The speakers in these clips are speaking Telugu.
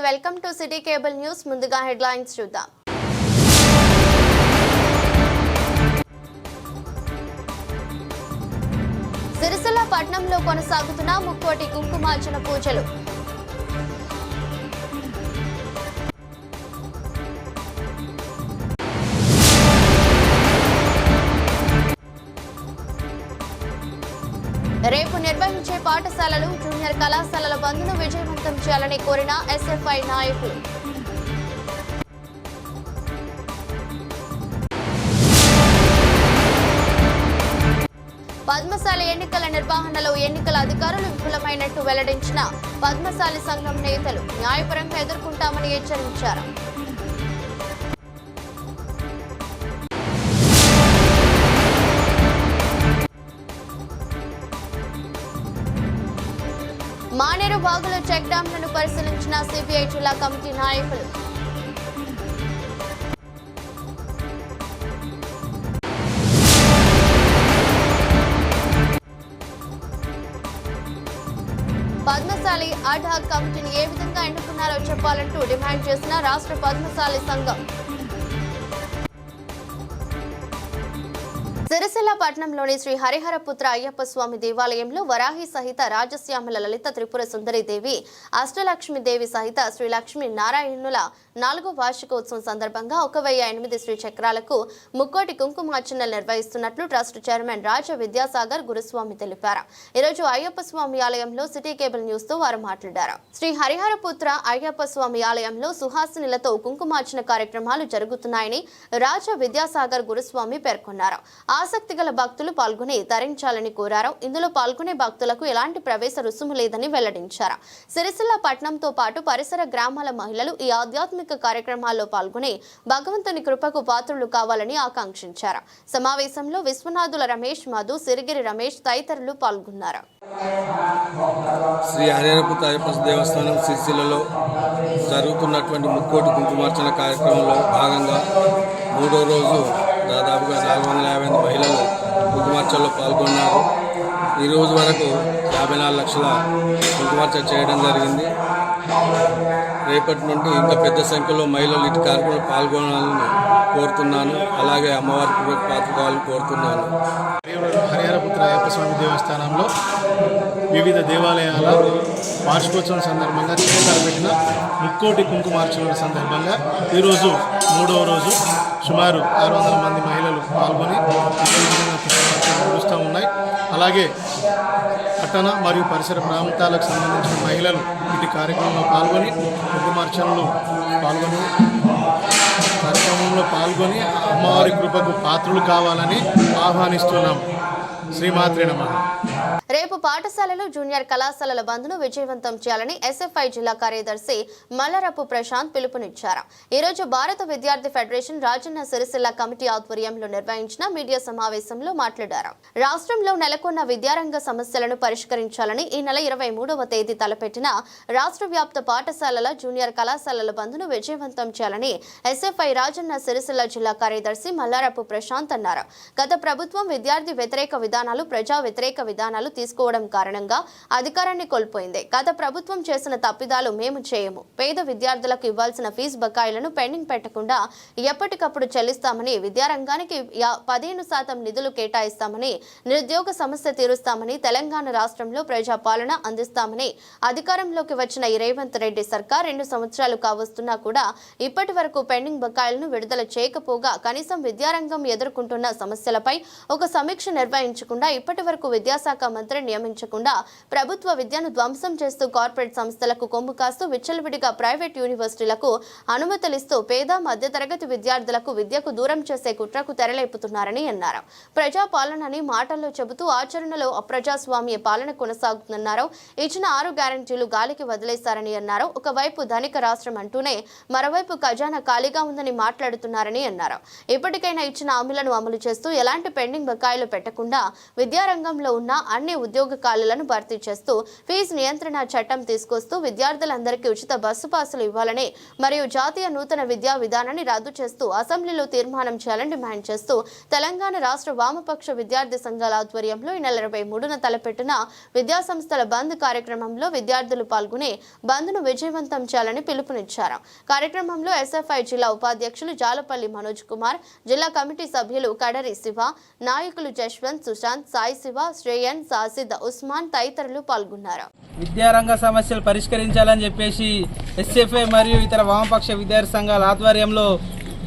Welcome to city cable news. ముందుగా హెడ్లైన్స్ చూద్దాం. సిరిసిల్ల పట్టణంలో కొనసాగుతున్న ముక్కోటి కుంకుమార్చన పూజలు. రేపు నిర్వహించే పాఠశాలలు, జూనియర్ కళాశాలల బంద్ను విజయవంతం చేయాలని కోరిన ఎస్ఎఫ్ఐ నాయకులు. పద్మశాలి ఎన్నికల నిర్వహణలో ఎన్నికల అధికారులు విఫలమైనట్టు వెల్లడించిన పద్మశాలి సంఘం నేతలు న్యాయపరంగా ఎదుర్కొంటామని హెచ్చరించారు. మానేరు వాగులో చెక్ డ్యాంలను పరిశీలించిన సిపిఐ జిల్లా కమిటీ నాయకులు. పద్మశాలి అడ్ హాక్ కమిటీని ఏ విధంగా ఎన్నుకున్నారో చెప్పాలంటూ డిమాండ్ చేసిన రాష్ట్ర పద్మశాలి సంఘం. సిరిసిల్ల పట్టణంలోని శ్రీ హరిహరపుత్ర అయ్యప్ప స్వామి దేవాలయంలో వరాహి సహిత రాజశ్యామల లలిత త్రిపుర సుందరీదేవి, అష్టలక్ష్మీదేవి సహిత శ్రీ లక్ష్మీ నారాయణుల 4వ వార్షికోత్సవం సందర్భంగా 1008 శ్రీ చక్రాలకు ముక్కోటి కుంకుమార్చనలు నిర్వహిస్తున్నట్లు ట్రస్ట్ చైర్మన్ రాజ విద్యాసాగర్ గురుస్వామి తెలిపారు. ఈరోజు అయ్యప్ప స్వామి ఆలయంలో సిటీ కేబుల్ న్యూస్ తో వారు మాట్లాడారు. శ్రీ హరిహరపుత్ర అయ్యప్ప స్వామి ఆలయంలో సుహాసినిలతో కుంకుమార్చన కార్యక్రమాలు జరుగుతున్నాయని రాజ విద్యాసాగర్ గురుస్వామి పేర్కొన్నారు. ఆసక్తి గల భక్తులు పాల్గొని ధరించాలని కోరారు. ఇందులో పాల్గొనే భక్తులకు ఎలాంటి ప్రవేశ రుసుము లేదని వెల్లడించారు. సిరిసిల్ల పట్టణంతో పాటు పరిసర గ్రామాల మహిళలు ఈ ఆధ్యాత్మిక కార్యక్రమాల్లో పాల్గొని భగవంతుని కృపకు పాత్రులు కావాలని ఆకాంక్షించారు. సమావేశంలో విశ్వనాథుల రమేష్, మధు, సిరిగిరి రమేష్ తదితరులు పాల్గొన్నారు. శ్రీ హరిహరపుత్ర అయ్యప్ప దేవస్థానం సిరిసిల్లలో జరుగుతున్నటువంటి ముక్కోటి కుంకుమార్చన కార్యక్రమంలో భాగంగా 3వ రోజు దాదాపుగా 450 మహిళలు కుంకుమార్చనలో పాల్గొన్నారు. ఈ రోజు వరకు 54 లక్షల కుంకుమార్చన చేయడం జరిగింది. రేపటి నుండి ఇంకా పెద్ద సంఖ్యలో మహిళలు ఇటు కార్యక్రమంలో పాల్గొనాలని కోరుతున్నాను. అలాగే అమ్మవారికి పాత్ర కావాలని కోరుతున్నాను. హరిహరపుత్ర అయ్యప్ప స్వామి దేవస్థానంలో వివిధ దేవాలయాల వార్షికోత్సవం సందర్భంగా చేపట్టిన ముక్కోటి కుంకుమార్చనల సందర్భంగా ఈరోజు 3వ రోజు సుమారు 600 మంది మహిళలు పాల్గొని నడుస్తూ ఉన్నాయి. అలాగే పట్టణ మరియు పరిసర ప్రాంతాలకు సంబంధించిన మహిళలు ఇటు కార్యక్రమంలో పాల్గొని కుంకుమార్చనలో పాల్గొని అమ్మవారి కృపకు పాత్రులు కావాలని ఆహ్వానిస్తున్నాం. శ్రీమాత్రే నమః. రేపు పాఠశాలలు, జూనియర్ కళాశాలల బంద్ను విజయవంతం చేయాలని ఎస్ఎఫ్ఐ జిల్లా కార్యదర్శి మల్లరపు ప్రశాంత్ పిలుపునిచ్చారు. ఈరోజు భారత విద్యార్థి ఫెడరేషన్ రాజన్న సిరిసిల్ల కమిటీ ఆధ్వర్యంలో నిర్వహించిన మీడియా సమావేశంలో మాట్లాడారు. రాష్ట్రంలో నెలకొన్న విద్యారంగ సమస్యలను పరిష్కరించాలని ఈ నెల 23వ తేదీ తలపెట్టిన రాష్ట్ర వ్యాప్త పాఠశాలల, జూనియర్ కళాశాలల బంద్ను విజయవంతం చేయాలని ఎస్ఎఫ్ఐ రాజన్న సిరిసిల్ల జిల్లా కార్యదర్శి మల్లారపు ప్రశాంత్ అన్నారు. గత ప్రభుత్వం విద్యార్థి వ్యతిరేక విధానాలు, ప్రజా వ్యతిరేక విధానాలు తీసుకోవడం కారణంగా అధికారాన్ని కోల్పోయింది. గత ప్రభుత్వం చేసిన తప్పిదాలు మేము చేయము. పేద విద్యార్థులకు ఇవ్వాల్సిన ఫీజు బకాయిలను పెండింగ్ పెట్టకుండా ఎప్పటికప్పుడు చెల్లిస్తామని, విద్యారంగానికి 15% నిధులు కేటాయిస్తామని, నిరుద్యోగ సమస్య తీరుస్తామని, తెలంగాణ రాష్ట్రంలో ప్రజాపాలన అందిస్తామని అధికారంలోకి వచ్చిన ఈ రేవంత్ రెడ్డి సర్కార్ 2 సంవత్సరాలు కావస్తున్నా కూడా ఇప్పటి వరకు పెండింగ్ బకాయిలను విడుదల చేయకపోగా, కనీసం విద్యారంగం ఎదుర్కొంటున్న సమస్యలపై ఒక సమీక్ష నిర్వహించకుండా, ఇప్పటి వరకు విద్యాశాఖ మంత్రి నియమించకుండా ప్రభుత్వ విద్యను ధ్వంసం చేస్తూ కార్పొరేట్ సంస్థలకు కొమ్ము కాస్తూ విచ్చలవిడిగా ప్రైవేట్ యూనివర్సిటీలకు అనుమతులిస్తూ పేద మధ్యతరగతి విద్యార్థులకు విద్యకు దూరం చేసే కుట్రకు తెరలేపుతున్నారని అన్నారు. ప్రజాపాలనని మాటల్లో చెబుతూ ఆచరణలో అప్రజాస్వామ్య పాలన కొనసాగుతుందన్నారు. ఇచ్చిన 6 గ్యారెంటీలు గాలికి వదిలేశారని అన్నారు. ఒకవైపు ధనిక రాష్ట్రం అంటూనే మరోవైపు ఖజానా ఖాళీగా ఉందని మాట్లాడుతున్నారని అన్నారు. ఇప్పటికైనా ఇచ్చిన హామీలను అమలు చేస్తూ ఎలాంటి పెండింగ్ బకాయిలు పెట్టకుండా విద్యారంగంలో ఉన్న అన్ని ఉద్యోగ ఖాళీలను భర్తీ చేస్తూ ఫీజు నియంత్రణ చట్టం తీసుకొస్తూ విద్యార్థులందరికీ ఉచిత బస్సు పాసులు ఇవ్వాలని మరియు జాతీయ నూతన విద్యా విధానాన్ని రద్దు చేస్తూ అసెంబ్లీలో తీర్మానం చేయాలని డిమాండ్ చేస్తూ తెలంగాణ రాష్ట్ర వామపక్ష విద్యార్థి సంఘాల ఆధ్వర్యంలో ఈ నెల 23న తలపెట్టిన విద్యాసంస్థల బంద్ కార్యక్రమంలో విద్యార్థులు పాల్గొని బంద్ను విజయవంతం చేయాలని పిలుపునిచ్చారు. కార్యక్రమంలో ఎస్ఎఫ్ఐ జిల్లా ఉపాధ్యక్షులు జాలపల్లి మనోజ్ కుమార్, జిల్లా కమిటీ సభ్యులు కడరి శివ, నాయకులు జశ్వంత్, సుశాంత్, సాయి శివ, శ్రేయన్, సాసిద్, ఉస్మాన్ తదితరులు పాల్గొన్నారు. విద్యారంగ సమస్యలు పరిష్కరించాలని చెప్పేసి ఎస్ఎఫ్ఐ మరియు ఇతర వామపక్ష విద్యార్థి సంఘాల ఆధ్వర్యంలో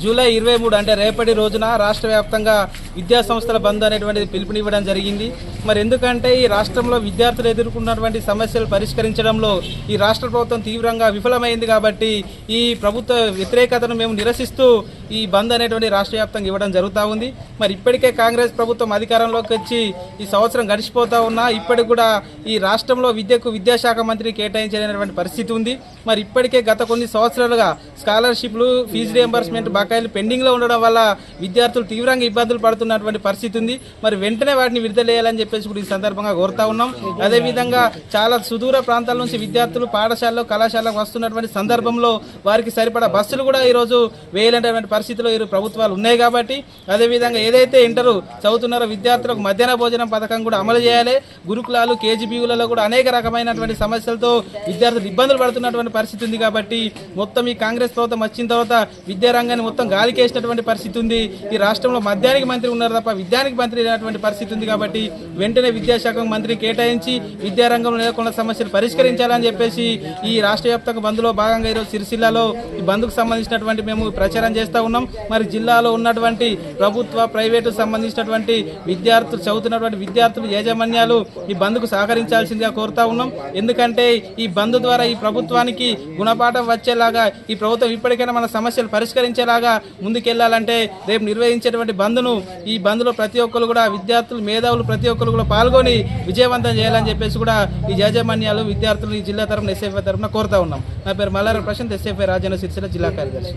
జూలై 23 అంటే రేపటి రోజున రాష్ట్ర వ్యాప్తంగా విద్యా సంస్థల బంద్ అనేటువంటిది పిలుపునివ్వడం జరిగింది. మరి ఎందుకంటే ఈ రాష్ట్రంలో విద్యార్థులు ఎదుర్కొన్నటువంటి సమస్యలు పరిష్కరించడంలో ఈ రాష్ట్ర ప్రభుత్వం తీవ్రంగా విఫలమైంది. కాబట్టి ఈ ప్రభుత్వ వ్యతిరేకతను మేము నిరసిస్తూ ఈ బంద్ అనేటువంటి రాష్ట్ర వ్యాప్తంగా ఇవ్వడం జరుగుతూ ఉంది. మరి ఇప్పటికే కాంగ్రెస్ ప్రభుత్వం అధికారంలోకి వచ్చి ఈ సంవత్సరం గడిచిపోతూ ఉన్నా ఇప్పటికి కూడా ఈ రాష్ట్రంలో విద్యకు విద్యాశాఖ మంత్రి కేటాయించలేనటువంటి పరిస్థితి ఉంది. మరి ఇప్పటికే గత కొన్ని సంవత్సరాలుగా స్కాలర్షిప్లు, ఫీజు రియంబర్స్మెంట్ బకాయిలు పెండింగ్లో ఉండడం వల్ల విద్యార్థులు తీవ్రంగా ఇబ్బందులు పడుతున్నటువంటి పరిస్థితి ఉంది. మరి వెంటనే వాటిని విడుదల చేయాలని చెప్పేసి కూడా ఈ సందర్భంగా కోరుతా ఉన్నాం. అదేవిధంగా చాలా సుదూర ప్రాంతాల నుంచి విద్యార్థులు పాఠశాలలో, కళాశాలకు వస్తున్నటువంటి సందర్భంలో వారికి సరిపడా బస్సులు కూడా ఈరోజు వేయలేనటువంటి పరిస్థితిలో ఈ ప్రభుత్వాలు ఉన్నాయి. కాబట్టి అదేవిధంగా ఏదైతే ఇంటరు చదువుతున్నారో విద్యార్థులకు మధ్యాహ్న భోజనం పథకం కూడా అమలు చేయాలి. గురుకులాలు, కేజీబీలలో కూడా అనేక రకమైనటువంటి సమస్యలతో విద్యార్థులు ఇబ్బందులు పడుతున్నటువంటి పరిస్థితి ఉంది. కాబట్టి మొత్తం ఈ కాంగ్రెస్ ప్రభుత్వం వచ్చిన తర్వాత విద్యారంగాన్ని మొత్తం గాలికేసినటువంటి పరిస్థితి ఉంది. ఈ రాష్ట్రంలో మద్యానికి మంత్రి ఉన్నారు తప్ప విద్యానికి మంత్రి లేనటువంటి పరిస్థితి ఉంది. కాబట్టి వెంటనే విద్యాశాఖ మంత్రి కేటాయించి విద్యారంగంలో నెలకొన్న సమస్యలు పరిష్కరించాలని చెప్పేసి ఈ రాష్ట్ర వ్యాప్తంగా బంద్లో భాగంగా ఈరోజు సిరిసిల్లాలో ఈ బంద్కు సంబంధించినటువంటి మేము ప్రచారం చేస్తూ ఉన్నాం. మరి జిల్లాలో ఉన్నటువంటి ప్రభుత్వ, ప్రైవేటు సంబంధించినటువంటి విద్యార్థులు, చదువుతున్నటువంటి విద్యార్థులు, యాజమాన్యాలు ఈ బంద్కు సహకరించాల్సిందిగా కోరుతా ఉన్నాం. ఎందుకంటే ఈ బంద్ ద్వారా ఈ ప్రభుత్వానికి గుణపాఠం వచ్చేలాగా, ఈ ప్రభుత్వం ఇప్పటికైనా మన సమస్యలు పరిష్కరించేలాగా ముందుకెళ్లాలంటే రేపు నిర్వహించేటువంటి బంద్ను, ఈ బంద్లో ప్రతి ఒక్కరు కూడా విద్యార్థులు, మేధావులు ప్రతి ఒక్కరు కూడా పాల్గొని విజయవంతం చేయాలని చెప్పేసి కూడా ఈ యాజమాన్యాలు, విద్యార్థులు ఈ జిల్లా తరఫున, ఎస్ఎఫ్ఐ తరఫున కోరుతా ఉన్నాం. నా పేరు మల్లార ప్రశాంత్, ఎస్ఎఫ్ఐ రాజన్న సిరిసిల్ల జిల్లా కార్యదర్శి.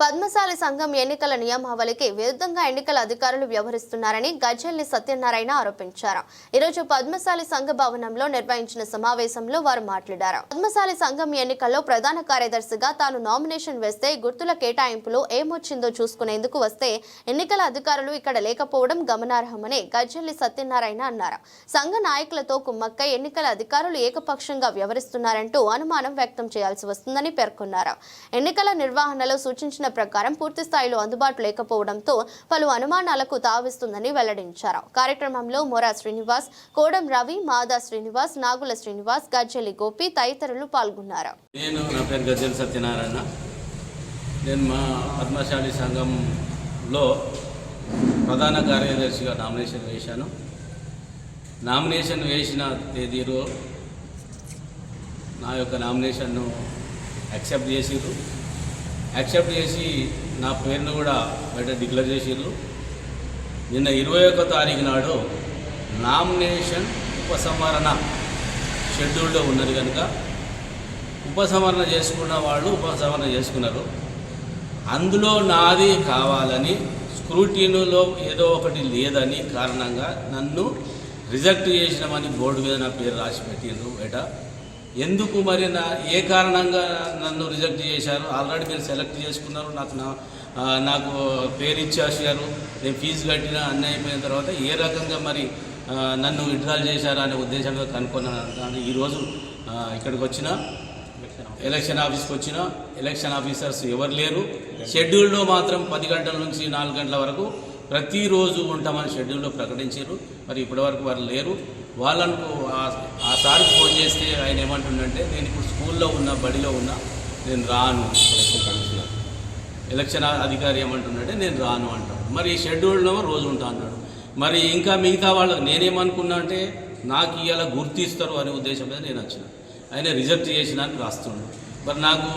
పద్మశాలి సంఘం ఎన్నికల నియమావళికి విరుద్ధంగా ఎన్నికల అధికారులు వ్యవహరిస్తున్నారని గజ్జెల్లి సత్యనారాయణ ఆరోపించారు. ఈరోజు పద్మశాలి సంఘ భవనంలో నిర్వహించిన సమావేశంలో వారు మాట్లాడారు. పద్మశాలి సంఘం ఎన్నికల్లో ప్రధాన కార్యదర్శిగా తాను నామినేషన్ వేస్తే గుర్తుల కేటాయింపులో ఏమొచ్చిందో చూసుకునేందుకు వస్తే ఎన్నికల అధికారులు ఇక్కడ లేకపోవడం గమనార్హమని గజ్జెల్లి సత్యనారాయణ అన్నారు. సంఘ నాయకులతో కుమ్మక్కై ఎన్నికల అధికారులు ఏకపక్షంగా వ్యవహరిస్తున్నారంటూ అనుమానం వ్యక్తం చేయాల్సి వస్తుందని పేర్కొన్నారు. ఎన్నికల నిర్వహణలో సూచించిన ప్రకారం పూర్తి స్థాయిలో అందుబాటు లేకపోవడంతో పలు అనుమానాలకు తావిస్తుందని వెల్లడించారు. కార్యక్రమంలో మొరా శ్రీనివాస్, కోడం రవి, మాదా శ్రీనివాస్, నాగుల శ్రీనివాస్, గజ్జెల్లి గోపి తదితరులు పాల్గొన్నారు. నా పేరు గజ్జెల్లి సత్యనారాయణ. నేను మా పద్మశాలి సంఘంలో ప్రధాన కార్యదర్శిగా నామినేషన్ వేశాను. నామినేషన్ వేసిన తేదీలో నా యొక్క నామినేషన్ను యాక్సెప్ట్ చేసి నా పేరును కూడా బయట డిక్లేర్ చేసిర్రు. నిన్న 21వ తారీఖు నాడు నామినేషన్ ఉపసంహరణ షెడ్యూల్లో ఉన్నది కనుక ఉపసంహరణ చేసుకున్న వాళ్ళు ఉపసంహరణ చేసుకున్నారు. అందులో నాది కావాలని స్క్రూటీనులో ఏదో ఒకటి లేదని కారణంగా నన్ను రిజెక్ట్ చేసినామని బోర్డు మీద నా పేరు రాసి పెట్టిండ్రు బయట. ఎందుకు మరి ఏ కారణంగా నన్ను రిజెక్ట్ చేశారు? ఆల్రెడీ మీరు సెలెక్ట్ చేసుకున్నారు, నాకు పేరు ఇచ్చేసారు, నేను ఫీజు కట్టిన అన్నీ అయిపోయిన తర్వాత ఏ రకంగా మరి నన్ను విత్డ్రాల్ చేశారా అనే ఉద్దేశంతో కనుక్కున్నాను. ఈరోజు ఇక్కడికి వచ్చిన ఎలక్షన్ ఆఫీస్కి వచ్చిన ఎలక్షన్ ఆఫీసర్స్ ఎవరు లేరు. షెడ్యూల్లో మాత్రం 10 గంటల నుంచి 4 గంటల వరకు ప్రతిరోజు ఉంటామని షెడ్యూల్లో ప్రకటించారు. మరి ఇప్పటివరకు వారు లేరు. వాళ్ళకు ఆ సార్కి ఫోన్ చేస్తే ఆయన ఏమంటుండంటే, నేను ఇప్పుడు స్కూల్లో ఉన్నా, బడిలో ఉన్నా, నేను రాను. ఎలక్షన్ అధికారి ఏమంటుండంటే నేను రాను అంటాడు. మరి ఈ షెడ్యూల్లో రోజు ఉంటా అన్నాడు. మరి ఇంకా మిగతా వాళ్ళకి నేనేమనుకున్నా అంటే నాకు ఇవాళ గుర్తిస్తారు అనే ఉద్దేశం మీద నేను వచ్చిన. ఆయన రిజెక్ట్ చేసిన అని రాస్తున్నాడు. మరి నాకు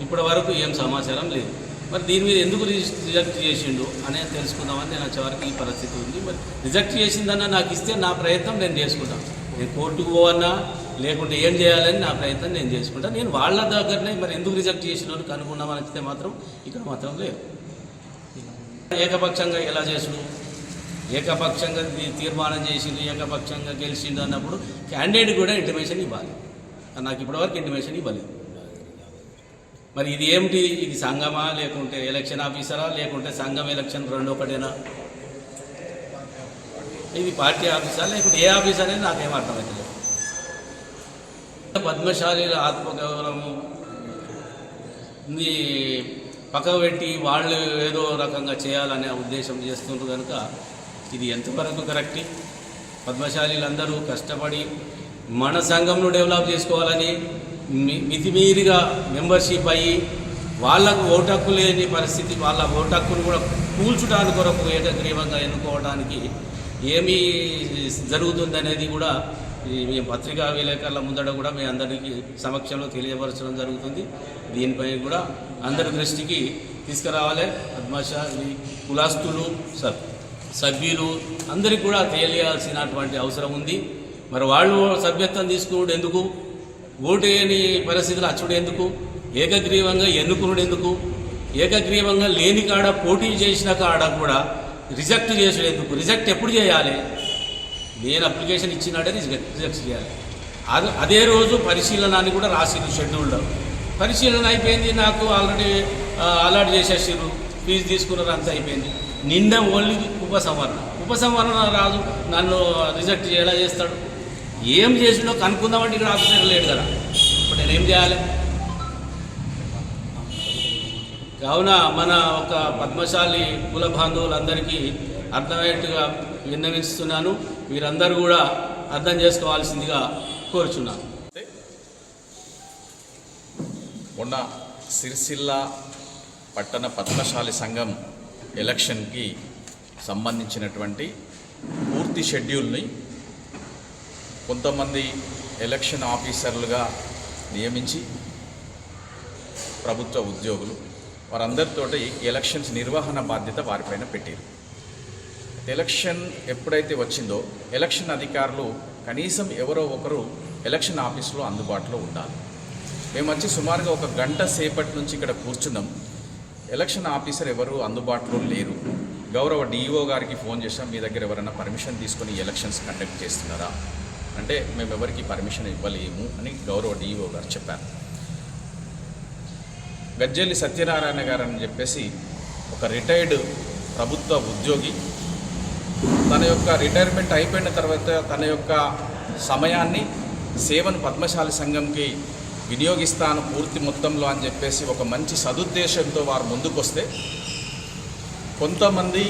ఇప్పటి వరకు ఏం సమాచారం లేదు. మరి దీని మీద ఎందుకు రిజెక్ట్ చేసిండు అనేది తెలుసుకుందామని నేను వచ్చేవరకు ఈ పరిస్థితి ఉంది. మరి రిజెక్ట్ చేసిందన్నా నాకు ఇస్తే నా ప్రయత్నం నేను చేసుకుంటాను. నేను కోర్టుకు పోవన్నా లేకుంటే ఏం చేయాలని నా ప్రయత్నం నేను చేసుకుంటాను. నేను వాళ్ళ దగ్గరనే మరి ఎందుకు రిజెక్ట్ చేసినాను కనుక్కున్నామని వస్తే మాత్రం ఇక్కడ మాత్రం లేదు. ఏకపక్షంగా ఎలా చేసుడు ఏకపక్షంగా తీర్మానం చేసిండు, ఏకపక్షంగా గెలిచిండు అన్నప్పుడు క్యాండిడేట్ కూడా ఇంటిమేషన్ ఇవ్వాలి. నాకు ఇప్పటివరకు ఇంటిమేషన్ ఇవ్వలేదు. మరి ఇది ఏమిటి? ఇది సంఘమా, లేకుంటే ఎలక్షన్ ఆఫీసరా, లేకుంటే సంఘం ఎలక్షన్ రెండు ఒకటేనా? ఇది పార్టీ ఆఫీసా, లేకుంటే ఏ ఆఫీస్ అనేది నాకేం అర్థమవుతలేదు. పద్మశాలీల ఆత్మగౌరవం పక్కకు పెట్టి వాళ్ళు ఏదో రకంగా చేయాలనే ఉద్దేశం చేస్తుండ్రు కనుక ఇది ఎంతవరకు కరెక్ట్? పద్మశాలీలందరూ కష్టపడి మన సంఘంను డెవలప్ చేసుకోవాలని మితిమీరిగా మెంబర్షిప్ అయ్యి వాళ్ళకు ఓటు హక్కు లేని పరిస్థితి, వాళ్ళ ఓటు హక్కును కూడా కూల్చడానికి కొరకు ఏకగ్రీవంగా ఎన్నుకోవడానికి ఏమీ జరుగుతుందనేది కూడా మీ పత్రికా విలేకరుల ముందట కూడా మీ అందరికీ సమక్షంలో తెలియపరచడం జరుగుతుంది. దీనిపై కూడా అందరి దృష్టికి తీసుకురావాలి. పద్మశాలి కులస్తులు సభ్యులు అందరికీ కూడా తెలియాల్సినటువంటి అవసరం ఉంది. మరి వాళ్ళు సభ్యత్వం తీసుకున్నాడు ఎందుకు? ఓటు వేయని పరిస్థితులు అచ్చుడు ఎందుకు? ఏకగ్రీవంగా ఎన్నుకున్నాడు ఎందుకు? ఏకగ్రీవంగా లేని కాడ పోటీ చేసిన కాడ కూడా రిజెక్ట్ చేసుడు ఎందుకు? రిజెక్ట్ ఎప్పుడు చేయాలి? నేను అప్లికేషన్ ఇచ్చినాడే రిజెక్ట్ చేయాలి. అదే రోజు పరిశీలన అని కూడా రాసిరు షెడ్యూల్లో. పరిశీలన అయిపోయింది, నాకు ఆల్రెడీ అలాట్ చేసేసారు, ఫీజు తీసుకున్నారు, అంతా అయిపోయింది. నిన్న ఓన్లీ ఉపసంహరణ రాదు, నన్ను రిజెక్ట్ ఎలా చేస్తాడు? ఏం చేసినో కనుక్కుందామంటే ఇక్కడ ఆఫీసర్ లేడు కదా, ఇప్పుడు నేనేం చేయాలి? కావున మన ఒక పద్మశాలి కుల బాంధవులందరికీ అర్థమయ్యేట్టుగా విన్నవిస్తున్నాను. వీరందరూ కూడా అర్థం చేసుకోవాల్సిందిగా కోరుచున్నాను. మొన్న సిరిసిల్ల పట్టణ పద్మశాలి సంఘం ఎలక్షన్కి సంబంధించినటువంటి పూర్తి షెడ్యూల్ని కొంతమంది ఎలక్షన్ ఆఫీసర్లుగా నియమించి ప్రభుత్వ ఉద్యోగులు వారందరితోటి ఎలక్షన్స్ నిర్వహణ బాధ్యత వారిపైన పెట్టారు. ఎలక్షన్ ఎప్పుడైతే వచ్చిందో ఎలక్షన్ అధికారులు కనీసం ఎవరో ఒకరు ఎలక్షన్ ఆఫీసులో అందుబాటులో ఉండాలి. మేము వచ్చి సుమారుగా 1 గంట సేపటి నుంచి ఇక్కడ కూర్చున్నాం. ఎలక్షన్ ఆఫీసర్ ఎవరు అందుబాటులో లేరు. గౌరవ డిఈఓ గారికి ఫోన్ చేసాం, మీ దగ్గర ఎవరైనా పర్మిషన్ తీసుకొని ఎలక్షన్స్ కండక్ట్ చేస్తున్నారా అంటే మేము ఎవరికి పర్మిషన్ ఇవ్వలేము అని గౌరవ డిఈఓ గారు చెప్పారు. గజ్జెల్లి సత్యనారాయణ గారు అని చెప్పేసి ఒక రిటైర్డ్ ప్రభుత్వ ఉద్యోగి, తన యొక్క రిటైర్మెంట్ అయిపోయిన తర్వాత తన యొక్క సమయాన్ని సేవను పద్మశాలి సంఘంకి వినియోగిస్తాను పూర్తి మొత్తంలో అని చెప్పేసి ఒక మంచి సదుద్దేశంతో వారు ముందుకొస్తే కొంతమంది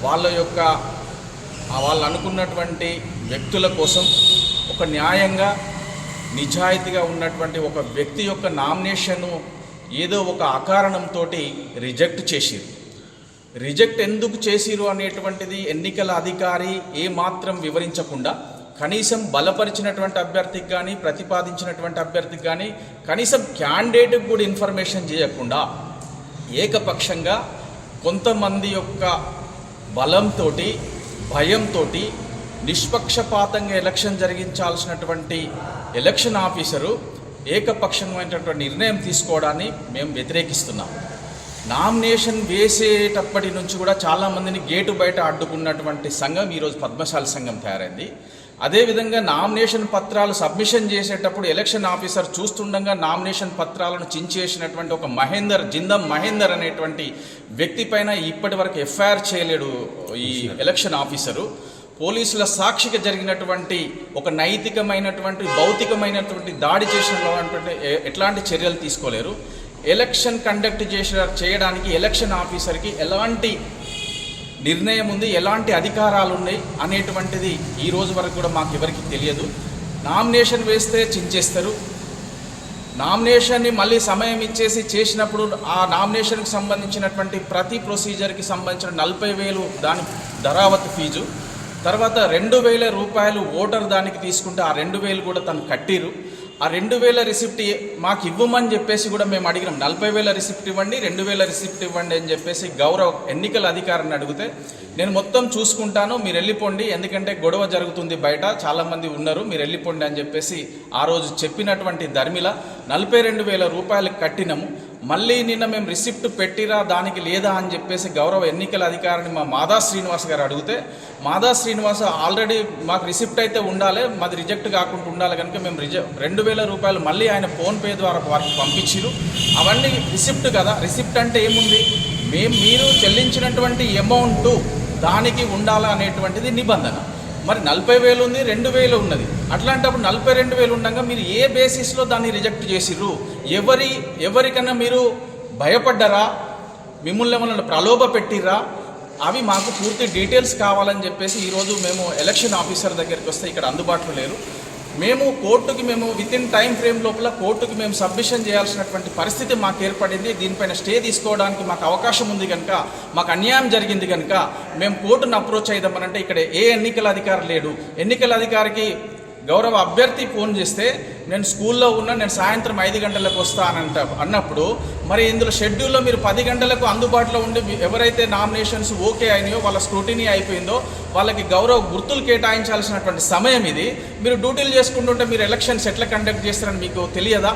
వాళ్ళు అనుకున్నటువంటి వ్యక్తుల కోసం ఒక న్యాయంగా నిజాయితీగా ఉన్నటువంటి ఒక వ్యక్తి యొక్క నామినేషన్ను ఏదో ఒక అకారణంతో రిజెక్ట్ చేసిరు. రిజెక్ట్ ఎందుకు చేసిరు అనేటువంటిది ఎన్నికల అధికారి ఏమాత్రం వివరించకుండా కనీసం బలపరిచినటువంటి అభ్యర్థికి కానీ ప్రతిపాదించినటువంటి అభ్యర్థికి కానీ కనీసం క్యాండిడేట్కి కూడా ఇన్ఫర్మేషన్ చేయకుండా ఏకపక్షంగా కొంతమంది యొక్క బలంతో భయంతో నిష్పక్షపాతంగా ఎలక్షన్ జరిగించాల్సినటువంటి ఎలక్షన్ ఆఫీసరు ఏకపక్షమైనటువంటి నిర్ణయం తీసుకోవడాన్ని మేము వ్యతిరేకిస్తున్నాం. నామినేషన్ వేసేటప్పటి నుంచి కూడా చాలామందిని గేటు బయట అడ్డుకున్నటువంటి సంఘం ఈరోజు పద్మశాలి సంఘం తయారైంది. అదేవిధంగా నామినేషన్ పత్రాలు సబ్మిషన్ చేసేటప్పుడు ఎలక్షన్ ఆఫీసర్ చూస్తుండగా నామినేషన్ పత్రాలను చించేసినటువంటి ఒక జిందం మహేందర్ అనేటువంటి వ్యక్తి పైన ఇప్పటి వరకు ఎఫ్ఐఆర్ చేయలేడు ఈ ఎలక్షన్ ఆఫీసరు. పోలీసుల సాక్షిగా జరిగినటువంటి ఒక నైతికమైనటువంటి భౌతికమైనటువంటి దాడి చేసినటువంటి ఎట్లాంటి చర్యలు తీసుకోలేరు. ఎలక్షన్ కండక్ట్ చేయడానికి ఎలక్షన్ ఆఫీసర్కి ఎలాంటి నిర్ణయం ఉంది, ఎలాంటి అధికారాలు ఉన్నాయి అనేటువంటిది ఈ రోజు వరకు కూడా మాకు ఎవరికి తెలియదు. నామినేషన్ వేస్తే చించేస్తారు, నామినేషన్ని మళ్ళీ సమయం ఇచ్చేసి చేసినప్పుడు ఆ నామినేషన్కి సంబంధించినటువంటి ప్రతి ప్రొసీజర్కి సంబంధించిన 40,000 దాని ధరావత్ ఫీజు, తర్వాత 2,000 రూపాయలు ఓటర్ దానికి తీసుకుంటే ఆ 2,000 కూడా తను కట్టిరు. ఆ 2,000 రిసిప్ట్ మాకు ఇవ్వమని చెప్పేసి కూడా మేము అడిగినాం. 40,000 రిసిప్ట్ ఇవ్వండి, 2,000 రిసిప్ట్ ఇవ్వండి అని చెప్పేసి గౌరవ ఎన్నికల అధికారిని అడిగితే నేను మొత్తం చూసుకుంటాను, మీరు వెళ్ళిపోండి, ఎందుకంటే గొడవ జరుగుతుంది బయట, చాలామంది ఉన్నారు, మీరు వెళ్ళిపోండి అని చెప్పేసి ఆ రోజు చెప్పినటువంటి ధర్మిల 42,000 రూపాయలు కట్టినాము. మళ్ళీ నిన్న మేము రిసిప్ట్ పెట్టిరా దానికి లేదా అని చెప్పేసి గౌరవ ఎన్నికల అధికారిని మా మాదా శ్రీనివాస్ గారు అడిగితే మాదా శ్రీనివాస్ ఆల్రెడీ మాకు రిసిప్ట్ అయితే ఉండాలి, మాది రిజెక్ట్ కాకుండా ఉండాలి కనుక మేము 2,000 రూపాయలు మళ్ళీ ఆయన ఫోన్పే ద్వారా వారికి పంపించారు. అవన్నీ రిసిప్ట్ కదా, రిసిప్ట్ అంటే ఏముంది, మీరు చెల్లించినటువంటి అమౌంట్ దానికి ఉండాలా అనేటువంటిది నిబంధన. మరి 40,000 ఉంది, 2,000 ఉన్నది. అట్లాంటప్పుడు 42,000 ఉండగా మీరు ఏ బేసిస్లో దాన్ని రిజెక్ట్ చేసిర్రు? ఎవరికన్నా మీరు భయపడ్డారా? మిమ్మల్ని ఏమన్నా ప్రలోభ పెట్టిర్రా? అవి మాకు పూర్తి డీటెయిల్స్ కావాలని చెప్పేసి ఈరోజు మేము ఎలక్షన్ ఆఫీసర్ దగ్గరికి వస్తే ఇక్కడ అందుబాటులో లేరు. మేము కోర్టుకి వితిన్ టైం ఫ్రేమ్ లోపల కోర్టుకి మేము సబ్మిషన్ చేయాల్సినటువంటి పరిస్థితి మాకు ఏర్పడింది. దీనిపైన స్టే తీసుకోవడానికి మాకు అవకాశం ఉంది కనుక, మాకు అన్యాయం జరిగింది కనుక మేము కోర్టును అప్రోచ్ అయిదామనంటే ఇక్కడ ఏ ఎన్నికల అధికారి లేడు. ఎన్నికల అధికారికి గౌరవ అభ్యర్థి ఫోన్ చేస్తే నేను స్కూల్లో ఉన్నా, నేను సాయంత్రం 5 గంటలకు వస్తానంట అన్నప్పుడు మరి ఇందులో షెడ్యూల్లో మీరు 10 గంటలకు అందుబాటులో ఉండి ఎవరైతే నామినేషన్స్ ఓకే అయినాయో వాళ్ళ స్క్రూటినీ అయిపోయిందో వాళ్ళకి గౌరవ గుర్తులు కేటాయించాల్సినటువంటి సమయం ఇది. మీరు డ్యూటీలు చేసుకుంటుంటే మీరు ఎలక్షన్స్ ఎట్లా కండక్ట్ చేస్తారని మీకు తెలియదా?